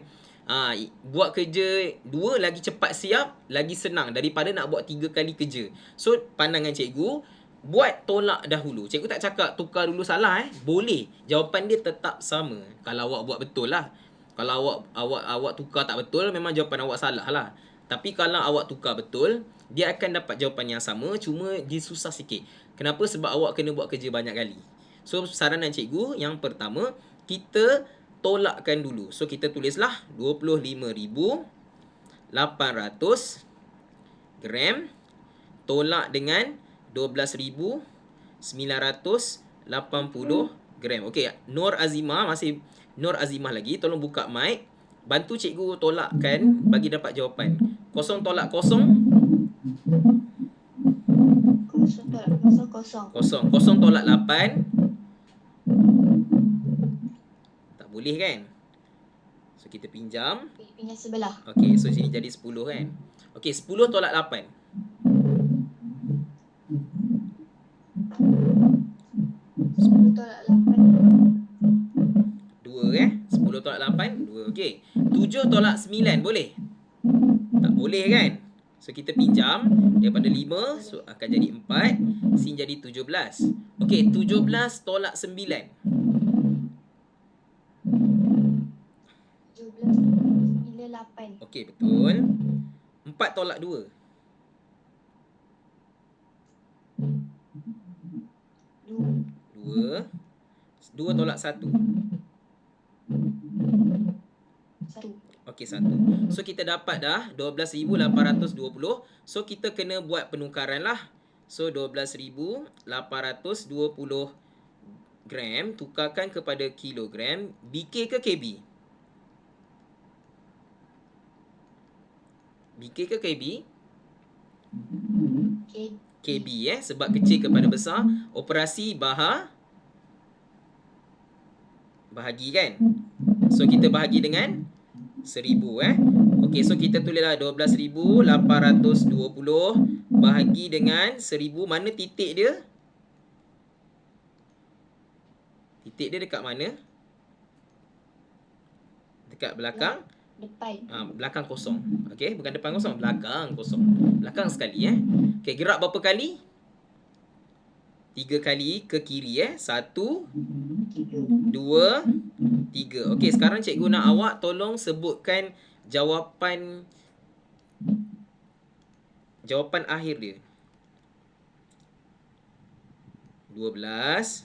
Buat kerja 2 lagi cepat siap, lagi senang daripada nak buat 3 kali kerja. So pandangan cikgu, buat tolak dahulu. Cikgu tak cakap tukar dulu salah Boleh. Jawapan dia tetap sama kalau awak buat betul lah. Kalau awak tukar tak betul, memang jawapan awak salah lah. Tapi kalau awak tukar betul, dia akan dapat jawapan yang sama, cuma dia susah sikit. Kenapa? Sebab awak kena buat kerja banyak kali. So saranan cikgu yang pertama, kita tolakkan dulu. So kita tulislah 25,800 gram tolak dengan 12,980 gram. Okey, Nur Azimah, masih Nur Azimah lagi. Tolong buka mic. Bantu cikgu tolakkan bagi dapat jawapan. Kosong tolak kosong.
Kosong tolak kosong.
Kosong. Kosong tolak 8. Tak boleh kan? So kita pinjam.
Pinjam sebelah.
Okey, so sini jadi 10 kan? Okey, 10 tolak 8.
10 tolak 8.
2 10 tolak 8, 2. Okey. 7 tolak 9 boleh? Tak boleh kan? So kita pinjam daripada 5, so akan jadi 4, sin jadi 17. Okey, 17 tolak 9.
17 8.
Okey, betul. 4 tolak 2. 2. 2 tolak 1.
1.
Okey, 1. So kita dapat dah 12,820. So kita kena buat penukaran lah. So 12,820 gram tukarkan kepada kilogram. BK ke KB? BK ke KB?
Okay.
KB sebab kecil kepada besar. Operasi bahagi kan? So kita bahagi dengan 1,000 Okey, so kita tulislah 12,820 bahagi dengan 1,000. Mana titik dia? Titik dia dekat mana? Dekat belakang?
Depan.
Belakang kosong. Okey, bukan depan kosong, belakang kosong. Belakang sekali Okey, gerak berapa kali? 3 kali ke kiri 1, 2, 3. Okey, sekarang cikgu nak awak tolong sebutkan jawapan akhir dia. 12.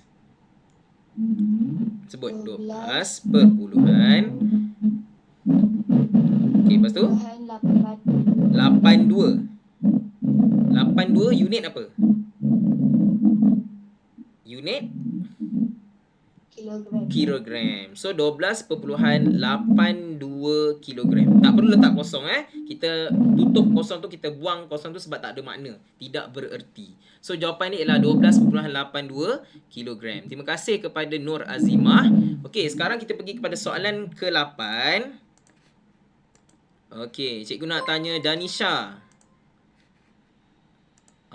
Sebut 12 perpuluhan. Okey, lepas tu 82. 82 unit apa? Unit kilogram. So 12.82 kilogram. Tak perlu letak kosong Kita tutup kosong tu, kita buang kosong tu sebab tak ada makna, tidak bererti. So jawapan ni ialah 12.82 kilogram. Terima kasih kepada Nur Azimah. Okey, sekarang kita pergi kepada soalan ke-8. Okey, cikgu nak tanya Danisha.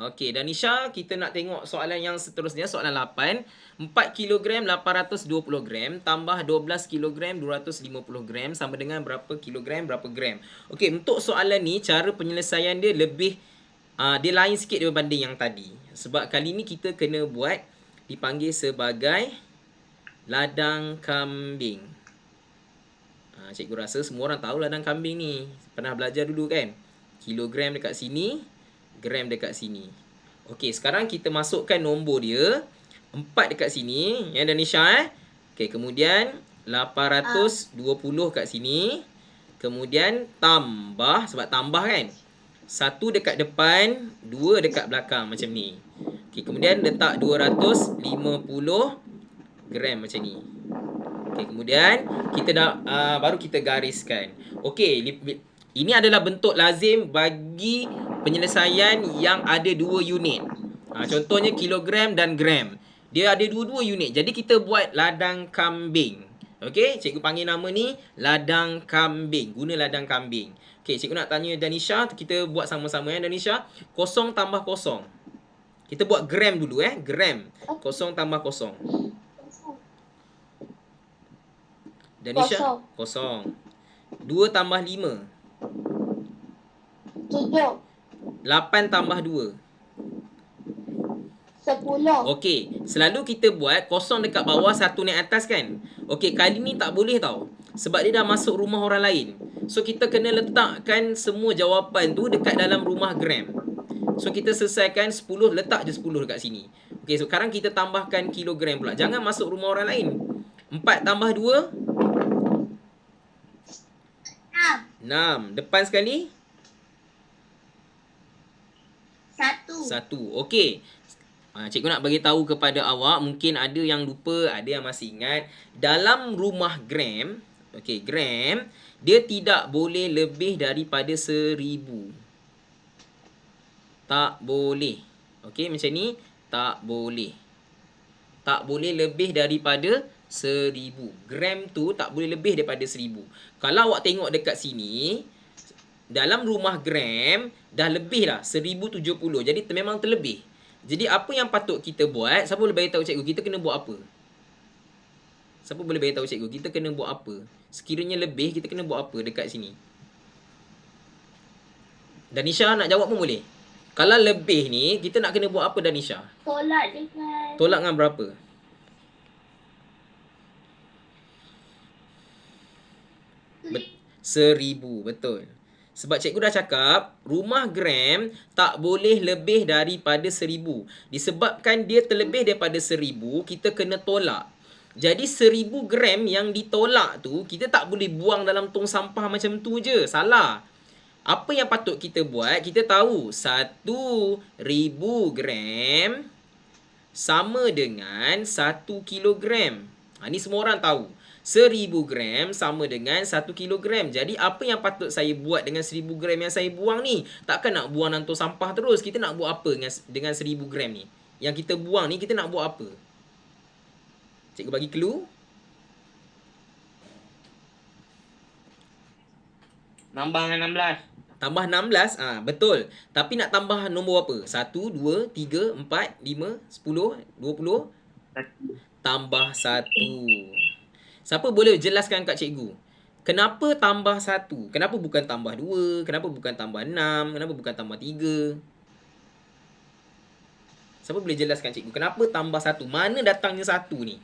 Okey, Danisha, kita nak tengok soalan yang seterusnya, soalan 8. 4 kilogram 820 gram tambah 12 kilogram 250 gram sama dengan berapa kilogram berapa gram. Okey, untuk soalan ni cara penyelesaian dia lebih dia lain sikit berbanding yang tadi. Sebab kali ni kita kena buat dipanggil sebagai ladang kambing. Cikgu rasa semua orang tahu ladang kambing ni. Pernah belajar dulu kan? Kilogram dekat sini, gram dekat sini. Okey, sekarang kita masukkan nombor dia. 4 dekat sini, ya Danisha Okey, kemudian 820 kat sini. Kemudian tambah, sebab tambah kan. 1 dekat depan, 2 dekat belakang macam ni. Okey, kemudian letak 250 gram macam ni. Okey, kemudian kita dah baru kita gariskan. Okey, ini adalah bentuk lazim bagi penyelesaian yang ada 2 unit. Contohnya kilogram dan gram. Dia ada dua-dua unit. Jadi kita buat ladang kambing. Okey, cikgu panggil nama ni ladang kambing. Guna ladang kambing. Okey, cikgu nak tanya Danisha, kita buat sama-sama ya Danisha. 0 tambah 0. Kita buat gram dulu gram. 0 tambah 0. Danisha 0. 2 tambah 5.
7.
8 tambah 2.
10.
Okey, selalu kita buat 0 dekat bawah, 1 naik atas kan. Okey, kali ni tak boleh tau. Sebab dia dah masuk rumah orang lain. So kita kena letakkan semua jawapan tu dekat dalam rumah gram. So kita selesaikan 10, letak je 10 dekat sini. Okey, so sekarang kita tambahkan kilogram pula. Jangan masuk rumah orang lain. 4 tambah 2. 6. Depan sekali. 1. Okey. Cikgu nak bagi tahu kepada awak, mungkin ada yang lupa, ada yang masih ingat. Dalam rumah gram, okey, gram, dia tidak boleh lebih daripada 1000. Tak boleh. Okey, macam ni, tak boleh. Tak boleh lebih daripada 1000. Gram tu tak boleh lebih daripada 1000. Kalau awak tengok dekat sini, dalam rumah gram dah lebih dah 1070. Jadi memang terlebih. Jadi apa yang patut kita buat? Siapa boleh beritahu cikgu kita kena buat apa? Siapa boleh beritahu cikgu kita kena buat apa? Sekiranya lebih, kita kena buat apa dekat sini? Danisha nak jawab pun boleh. Kalau lebih ni, kita nak kena buat apa Danisha?
Tolak dengan
Tolak dengan berapa? Bet- 1000, betul. Sebab cikgu dah cakap, rumah gram tak boleh lebih daripada 1000. Disebabkan dia terlebih daripada 1000, kita kena tolak. Jadi 1000 gram yang ditolak tu, kita tak boleh buang dalam tong sampah macam tu je. Salah. Apa yang patut kita buat? Kita tahu 1000 gram sama dengan 1 kilogram. Ni semua orang tahu. 1000 gram sama dengan 1 kilogram. Jadi apa yang patut saya buat dengan 1000 gram yang saya buang ni? Takkan nak buang dalam tong sampah terus. Kita nak buat apa dengan 1000 gram ni? Yang kita buang ni, kita nak buat apa? Cikgu bagi clue.
Nambah dengan 16.
Tambah 16, betul. Tapi nak tambah nombor apa? 1, 2, 3, 4, 5, 10, 20. Tambah 1. Siapa boleh jelaskan kat cikgu? Kenapa tambah 1? Kenapa bukan tambah 2? Kenapa bukan tambah 6? Kenapa bukan tambah 3? Siapa boleh jelaskan cikgu? Kenapa tambah 1? Mana datangnya 1 ni?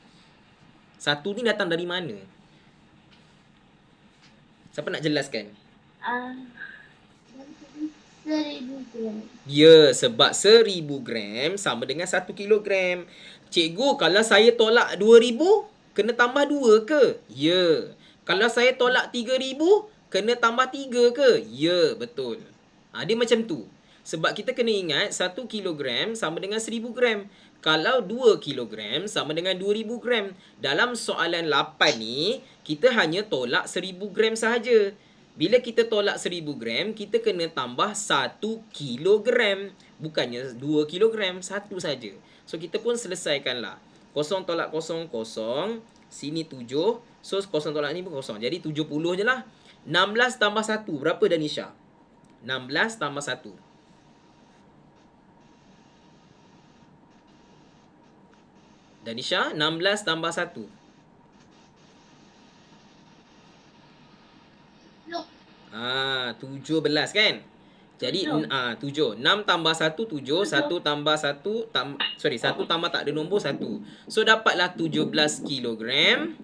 1 ni datang dari mana? Siapa nak jelaskan?
1000 gram.
Ya, sebab 1000 gram sama dengan 1 kilogram. Cikgu, kalau saya tolak 2000, kena tambah 2 ke? Ya. Kalau saya tolak 3000, kena tambah 3 ke? Ya, betul. Dia macam tu. Sebab kita kena ingat 1 kilogram sama dengan 1000 gram. Kalau 2 kilogram sama dengan 2000 gram. Dalam soalan 8 ni, kita hanya tolak 1000 gram sahaja. Bila kita tolak 1000 gram, kita kena tambah 1 kilogram. Bukannya 2 kilogram, 1 saja. So, kita pun selesaikanlah. 0 tolak 0, 0. Sini 7. So, 0 tolak ni pun 0. Jadi, 70 je lah. 16 tambah 1. Berapa Danisha? 16 tambah 1. Danisha, 16 tambah 1. 17 kan? Jadi 7. 6 tambah 1 7, 1 tambah 1 1 tambah tak ada nombor 1. So dapatlah 17 kilogram.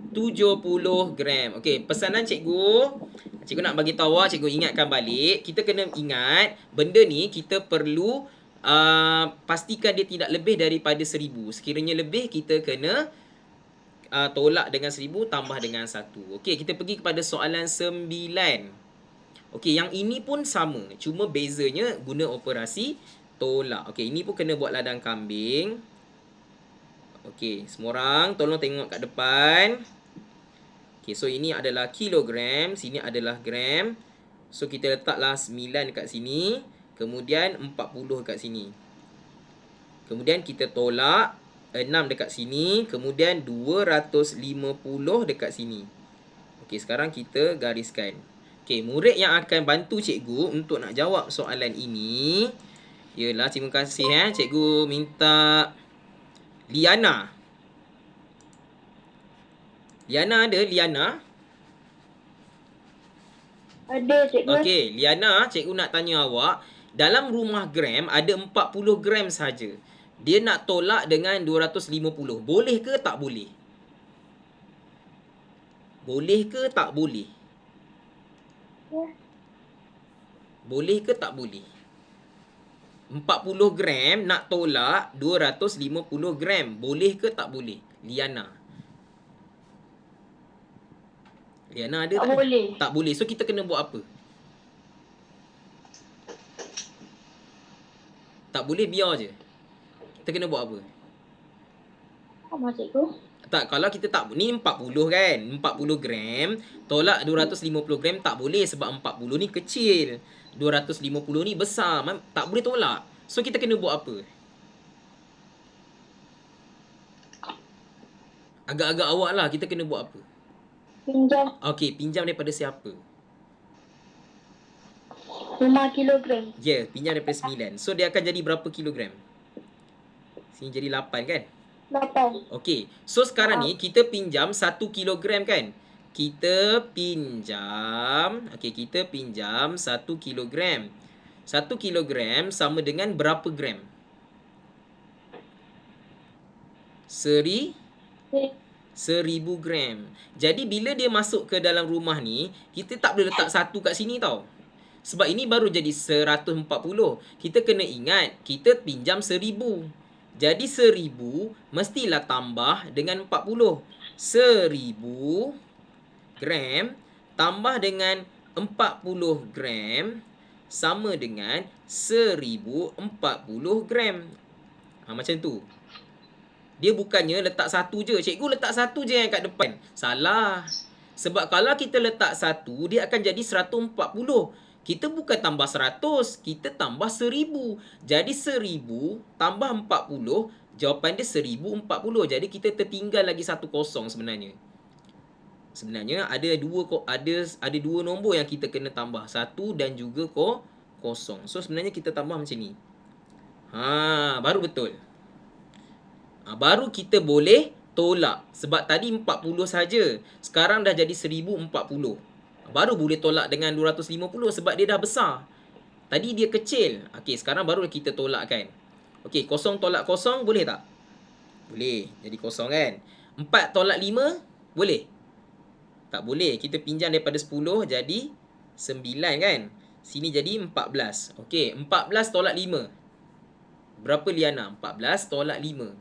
70 gram. Okey, pesanan cikgu. Cikgu nak bagi tahu awak, cikgu ingatkan balik, kita kena ingat benda ni kita perlu pastikan dia tidak lebih daripada 1000. Sekiranya lebih, kita kena tolak dengan 1000 tambah dengan 1. Okey, kita pergi kepada soalan 9. Okey, yang ini pun sama. Cuma bezanya guna operasi tolak. Okey, ini pun kena buat ladang kambing. Okey, semua orang tolong tengok kat depan. Okey, so ini adalah kilogram, sini adalah gram. So kita letaklah 9 kat sini, kemudian 40 kat sini. Kemudian kita tolak 6 dekat sini, kemudian 250 dekat sini. Okey, sekarang kita gariskan. Okey, murid yang akan bantu cikgu untuk nak jawab soalan ini ialah, terima kasih cikgu minta Liana. Liana ada? Liana?
Ada cikgu.
Okey, Liana, cikgu nak tanya awak, dalam rumah gram ada 40 gram saja. Dia nak tolak dengan 250. Boleh ke tak boleh? Boleh ke tak boleh? Boleh ke tak boleh? 40 gram nak tolak 250 gram. Boleh ke tak boleh? Liana. Liana ada
Tak
tak?
boleh.
Tak boleh. So kita kena buat apa? Tak boleh, biar je. Kita kena buat apa?
Apa cikgu?
Tak, kalau kita tak, ni 40 kan, 40 gram tolak 250 gram tak boleh sebab 40 ni kecil, 250 ni besar, tak boleh tolak. So kita kena buat apa? Agak-agak awak lah, kita kena buat apa?
Pinjam
Okey, pinjam daripada siapa?
5 kilogram.
Ya, pinjam daripada 9. So dia akan jadi berapa kilogram? Sini jadi 8 kan?
8.
Okey, so sekarang ni kita pinjam 1 kilogram kan? Kita pinjam 1 kilogram. 1 kilogram sama dengan berapa gram? 1000 gram. Jadi bila dia masuk ke dalam rumah ni, kita tak boleh letak 1 kat sini tau. Sebab ini baru jadi 140. Kita kena ingat, kita pinjam 1000. Jadi 1000 mestilah tambah dengan 40. 1000 gram tambah dengan 40 gram sama dengan 1040 gram. Macam tu. Dia bukannya letak 1 je. Cikgu letak 1 je yang kat depan. Salah. Sebab kalau kita letak 1, dia akan jadi 140. Kita bukan tambah 100, kita tambah 1000. Jadi 1000 tambah 40, jawapan dia 1040. Jadi kita tertinggal lagi 1 kosong sebenarnya. Sebenarnya ada dua nombor yang kita kena tambah, 1 dan juga kosong. So sebenarnya kita tambah macam ni. Baru betul. Baru kita boleh tolak. Sebab tadi 40 saja. Sekarang dah jadi 1040. Baru boleh tolak dengan 250 sebab dia dah besar. Tadi dia kecil. Okey, sekarang baru kita tolakkan. Okey, kosong tolak kosong boleh tak? Boleh. Jadi kosong kan? 4 tolak 5 boleh? Tak boleh. Kita pinjam daripada 10 jadi 9 kan? Sini jadi 14. Okey, 14 tolak 5. Berapa Liana? 14 tolak 5.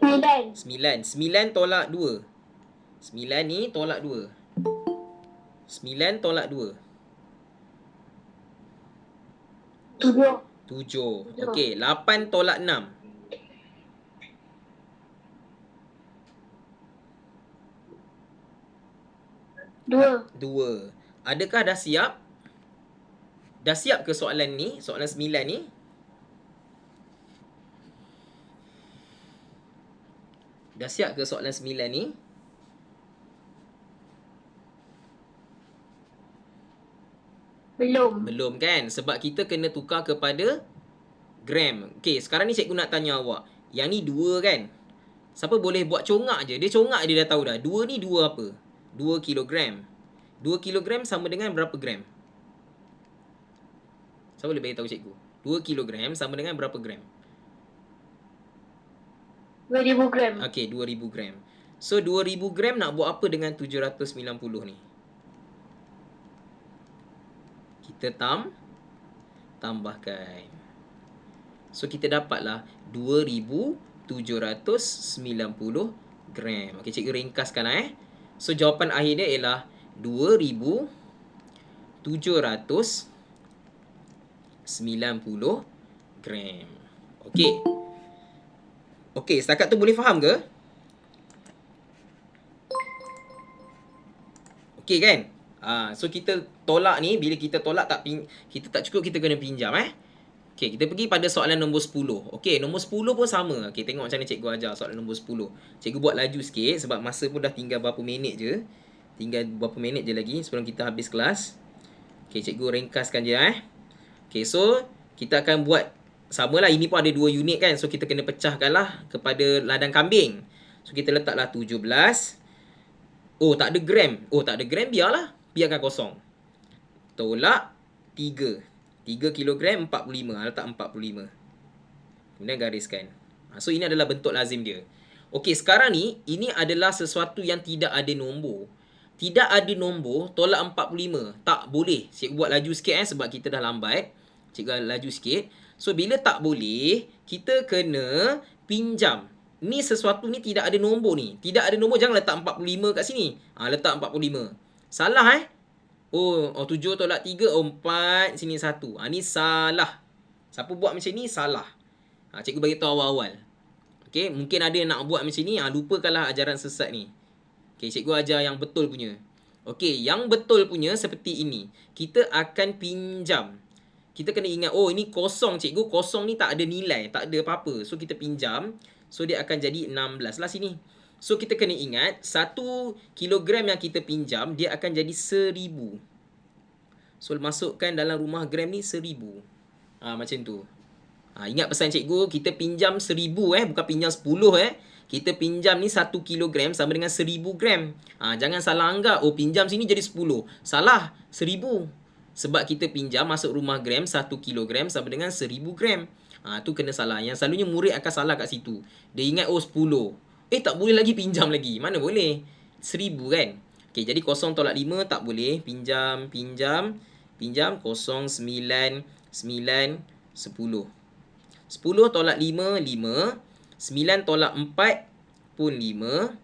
9.
9 tolak 2. 9 ni tolak 2. 9 tolak 2.
7.
7. Okey, 8 tolak 6. 2. Adakah dah siap? Dah siap ke soalan ni? Soalan 9 ni? Dah siap ke soalan 9 ni? Belum kan? Sebab kita kena tukar kepada gram. Okey, sekarang ni cikgu nak tanya awak. Yang ni 2 kan? Siapa boleh buat congak je? Dia congak dia dah tahu dah. 2 ni 2 apa? 2 kilogram. 2 kilogram sama dengan berapa gram? Siapa boleh bagi tahu cikgu? 2 kilogram sama dengan berapa gram?
2000 gram.
Okey, 2000 gram. So 2000 gram nak buat apa dengan 790 ni? Kita tambahkan. So kita dapatlah 2790 gram. Okey, cikgu ringkaskan So jawapan akhir dia ialah 2790 gram. Okey. Okey, setakat tu boleh faham ke? Okey kan? So kita tolak ni, bila kita tolak kita tak cukup, kita kena pinjam Okey, kita pergi pada soalan nombor 10. Okey, nombor 10 pun sama. Okey, tengok macam mana cikgu ajar soalan nombor 10. Cikgu buat laju sikit sebab masa pun dah tinggal berapa minit je. Tinggal berapa minit je lagi sebelum kita habis kelas. Okey, cikgu ringkaskan je Okey, so kita akan buat samalah. Ini pun ada 2 unit kan. So kita kena pecahkanlah kepada ladang kambing. So kita letaklah 17. Oh, tak ada gram. Oh, tak ada gram, biarlah. Biarkan kosong. Tolak 3. 3 kilogram 45. Letak 45. Kemudian gariskan. So ini adalah bentuk lazim dia. Okey, sekarang ni ini adalah sesuatu yang tidak ada nombor. Tidak ada nombor, tolak 45. Tak boleh. Cikgu buat laju sikit sebab kita dah lambat. Cikgu laju sikit. So bila tak boleh, kita kena pinjam. Ni sesuatu ni tidak ada nombor ni. Tidak ada nombor, jangan letak 45 kat sini. Letak 45. Salah Oh, 7 tolak 3, 4, sini 1. Ni salah. Siapa buat macam ni, salah. Cikgu bagi tahu awal-awal. Okey, mungkin ada yang nak buat macam ni, lupakanlah ajaran sesat ni. Okey, cikgu ajar yang betul punya. Okey, yang betul punya seperti ini. Kita akan pinjam. Kita kena ingat, oh ini kosong cikgu, kosong ni tak ada nilai, tak ada apa-apa. So kita pinjam, so dia akan jadi 16 lah sini. So kita kena ingat 1 kilogram yang kita pinjam dia akan jadi 1000. So masukkan dalam rumah gram ni 1000. Macam tu. Ingat pesan cikgu, kita pinjam 1000 bukan pinjam 10 Kita pinjam ni 1 kilogram sama dengan 1000 gram. Jangan salah anggap, oh pinjam sini jadi 10. Salah, 1000. Sebab kita pinjam masuk rumah gram 1 kilogram sama dengan 1000 gram. Tu kena salah. Yang selalunya murid akan salah kat situ. Dia ingat oh 10. Tak boleh lagi pinjam lagi. Mana boleh? 1000 kan? Okey, jadi 0 tolak 5 tak boleh. Pinjam. 0, 9, 9, 10. 10 tolak 5, 5. 9 tolak 4 pun 5.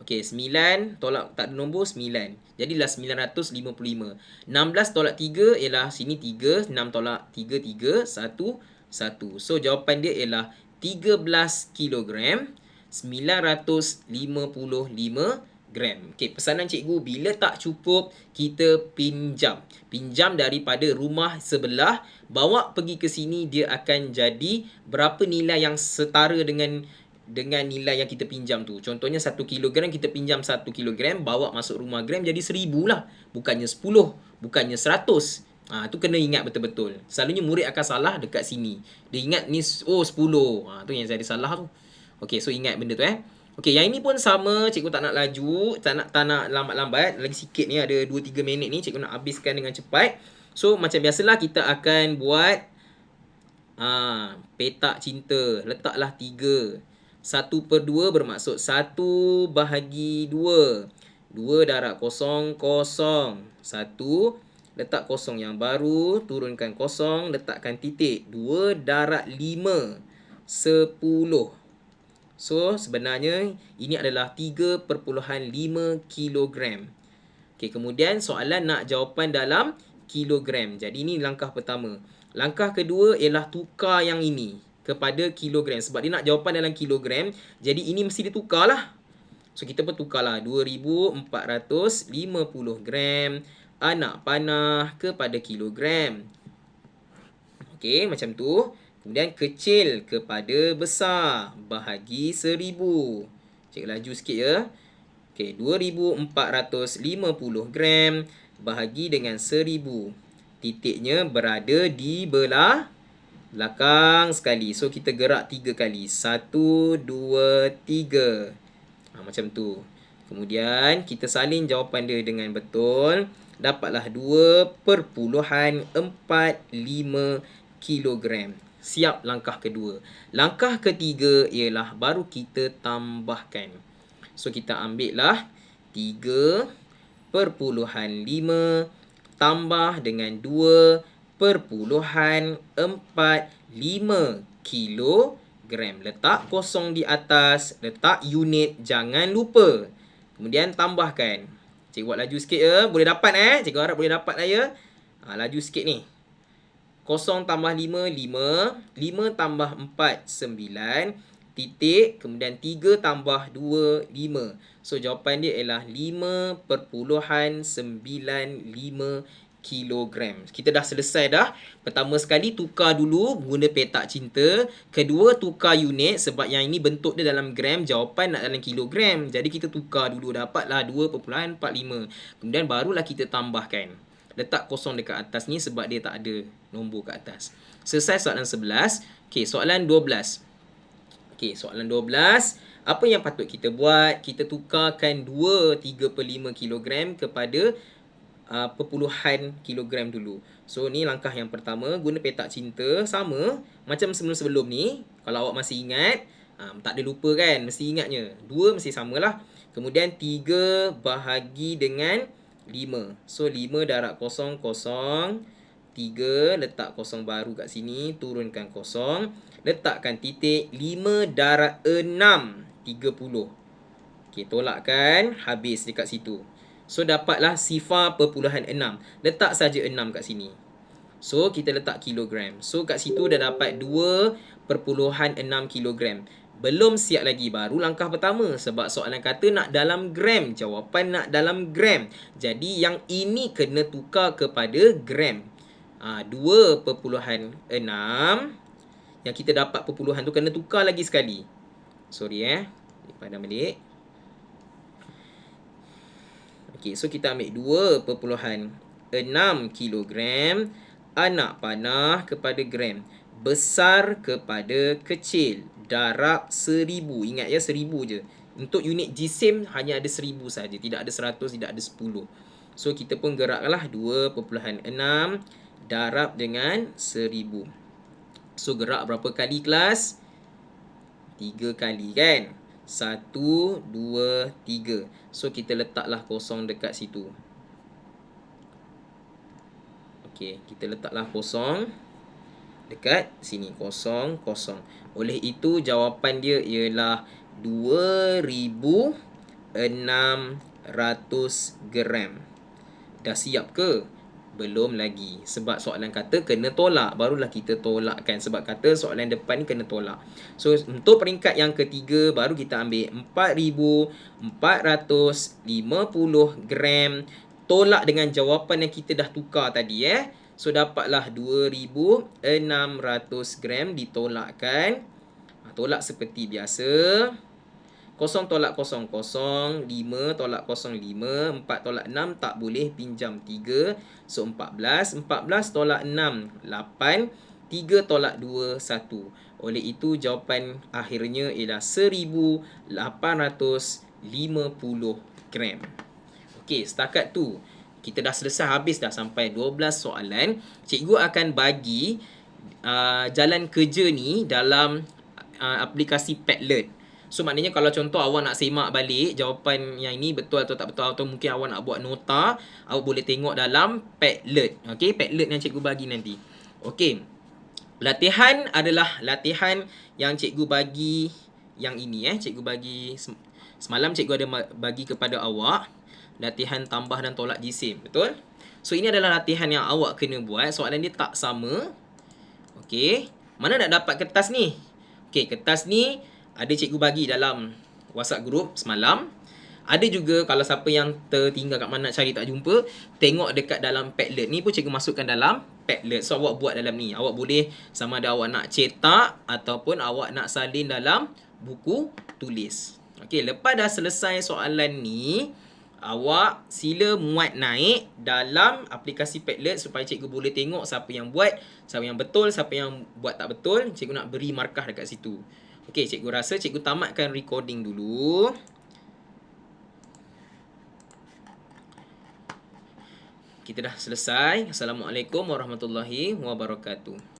Okey, 9 tolak tak ada nombor 9. Jadilah 955. 16 tolak 3 ialah sini 3. 6 tolak 3, 3. 1, 1. So jawapan dia ialah 13 kilogram 955 gram. Okey, pesanan cikgu, bila tak cukup, kita pinjam. Pinjam daripada rumah sebelah, bawa pergi ke sini, dia akan jadi berapa nilai yang setara dengan nilai yang kita pinjam tu. Contohnya 1 kilogram, kita pinjam 1 kilogram, bawa masuk rumah gram jadi 1000 lah. Bukannya 10, bukannya 100. Tu kena ingat betul-betul. Selalunya murid akan salah dekat sini. Dia ingat ni 10. Tu yang jadi salah tu. Okey, so ingat benda tu Okey, yang ini pun sama. Cikgu tak nak laju, tak nak lambat-lambat. Lagi sikit ni, ada 2-3 minit ni. Cikgu nak habiskan dengan cepat. So, macam biasalah kita akan buat petak cinta. Letaklah 3. 1/2 bermaksud 1 bahagi 2. 2 darab kosong, kosong. 1, letak kosong yang baru. Turunkan kosong, letakkan titik. 2 darab 5. 10. So, sebenarnya ini adalah 3.5 kilogram. Okey, kemudian soalan nak jawapan dalam kilogram. Jadi, ini langkah pertama. Langkah kedua ialah tukar yang ini kepada kilogram. Sebab dia nak jawapan dalam kilogram, jadi ini mesti ditukarlah. So, kita pun tukarlah. 2,450 gram anak panah kepada kilogram. Okey, macam tu. Kemudian kecil kepada besar bahagi 1000. Cik laju sikit ya. Okey, 2,450 gram bahagi dengan 1000. Titiknya berada di belakang sekali. So kita gerak 3 kali. 1, 2, 3. Macam tu. Kemudian kita salin jawapan dia dengan betul. Dapatlah 2.45 kilogram. Siap langkah kedua. Langkah ketiga ialah baru kita tambahkan. So kita ambil lah 3.5 tambah dengan 2.45 kilogram. Letak kosong di atas, letak unit, jangan lupa. Kemudian tambahkan. Cikgu buat laju sikit ya. Boleh dapat Cikgu harap boleh dapat lah ya. Laju sikit ni. 0 tambah 5, 5. 5 tambah 4, 9. Titik. Kemudian 3 tambah 2, 5. So, jawapan dia ialah 5.95 kilogram. Kita dah selesai dah. Pertama sekali tukar dulu guna petak cinta. Kedua tukar unit sebab yang ini bentuk dia dalam gram, jawapan nak dalam kilogram. Jadi kita tukar dulu, dapatlah 2.45. Kemudian barulah kita tambahkan. Letak kosong dekat atas ni sebab dia tak ada nombor kat atas. Selesai soalan 11. Okey, soalan 12. Okey, soalan 12. Apa yang patut kita buat? Kita tukarkan 2/3/5 kilogram kepada perpuluhan kilogram dulu. So, ni langkah yang pertama. Guna petak cinta. Sama macam sebelum-sebelum ni. Kalau awak masih ingat, tak ada lupa kan? Mesti ingatnya. 2 mesti samalah. Kemudian 3 bahagi dengan 5. So, 5 darab kosong, kosong. 3, letak kosong baru kat sini. Turunkan kosong. Letakkan titik. 5 darab 6. 30. Okey, tolakkan. Habis dekat situ. So, dapatlah sifar perpuluhan 6. Letak saja 6 kat sini. So, kita letak kilogram. So, kat situ dah dapat 2.6 kilogram. Belum siap lagi. Baru langkah pertama. Sebab soalan kata nak dalam gram. Jawapan nak dalam gram. Jadi, yang ini kena tukar kepada gram. 2.6. Yang kita dapat perpuluhan tu kena tukar lagi sekali. Sorry padam balik. Okey, so kita ambil 2.6 kilogram. Anak panah kepada gram. Besar kepada kecil. Darab 1000. Ingat ya, 1000 je. Untuk unit jisim hanya ada 1000 saja. Tidak ada 100, tidak ada 10. So, kita pun geraklah 2.6 darab dengan 1000. So, gerak berapa kali kelas? 3 kali kan? 1, 2, 3. So, kita letaklah kosong dekat situ. Okey, kita letaklah kosong dekat sini. Kosong, kosong. Oleh itu, jawapan dia ialah 2,600 gram. Dah siap ke? Belum lagi. Sebab soalan kata kena tolak. Barulah kita tolakkan. Sebab kata soalan depan ni kena tolak. So, untuk peringkat yang ketiga, baru kita ambil 4,450 gram. Tolak dengan jawapan yang kita dah tukar tadi. So, dapatlah 2,600 gram ditolakkan. Tolak seperti biasa. 0 tolak 0, 0. 5 tolak 0, 5. 4 tolak 6, tak boleh, pinjam 3. So, 14. 14 tolak 6, 8. 3 tolak 2, 1. Oleh itu, jawapan akhirnya ialah 1,850 gram. Okey, setakat tu kita dah selesai, habis dah sampai 12 soalan. Cikgu akan bagi jalan kerja ni dalam aplikasi Padlet. So, maknanya kalau contoh awak nak semak balik jawapan yang ini betul atau tak betul, atau mungkin awak nak buat nota, awak boleh tengok dalam Padlet. Okey, Padlet yang cikgu bagi nanti. Okey. Latihan adalah latihan yang cikgu bagi yang ini. Cikgu bagi semalam, cikgu ada bagi kepada awak latihan tambah dan tolak jisim. Betul? So, ini adalah latihan yang awak kena buat. Soalan dia tak sama. Okey. Mana nak dapat kertas ni? Okey, kertas ni ada cikgu bagi dalam WhatsApp group semalam. Ada juga kalau siapa yang tertinggal kat mana nak cari tak jumpa, tengok dekat dalam Padlet ni pun cikgu masukkan dalam Padlet. So, awak buat dalam ni. Awak boleh sama ada awak nak cetak ataupun awak nak salin dalam buku tulis. Okey, lepas dah selesai soalan ni, awak sila muat naik dalam aplikasi Padlet supaya cikgu boleh tengok siapa yang buat, siapa yang betul, siapa yang buat tak betul. Cikgu nak beri markah dekat situ. Okey, cikgu rasa cikgu tamatkan recording dulu. Kita dah selesai. Assalamualaikum warahmatullahi wabarakatuh.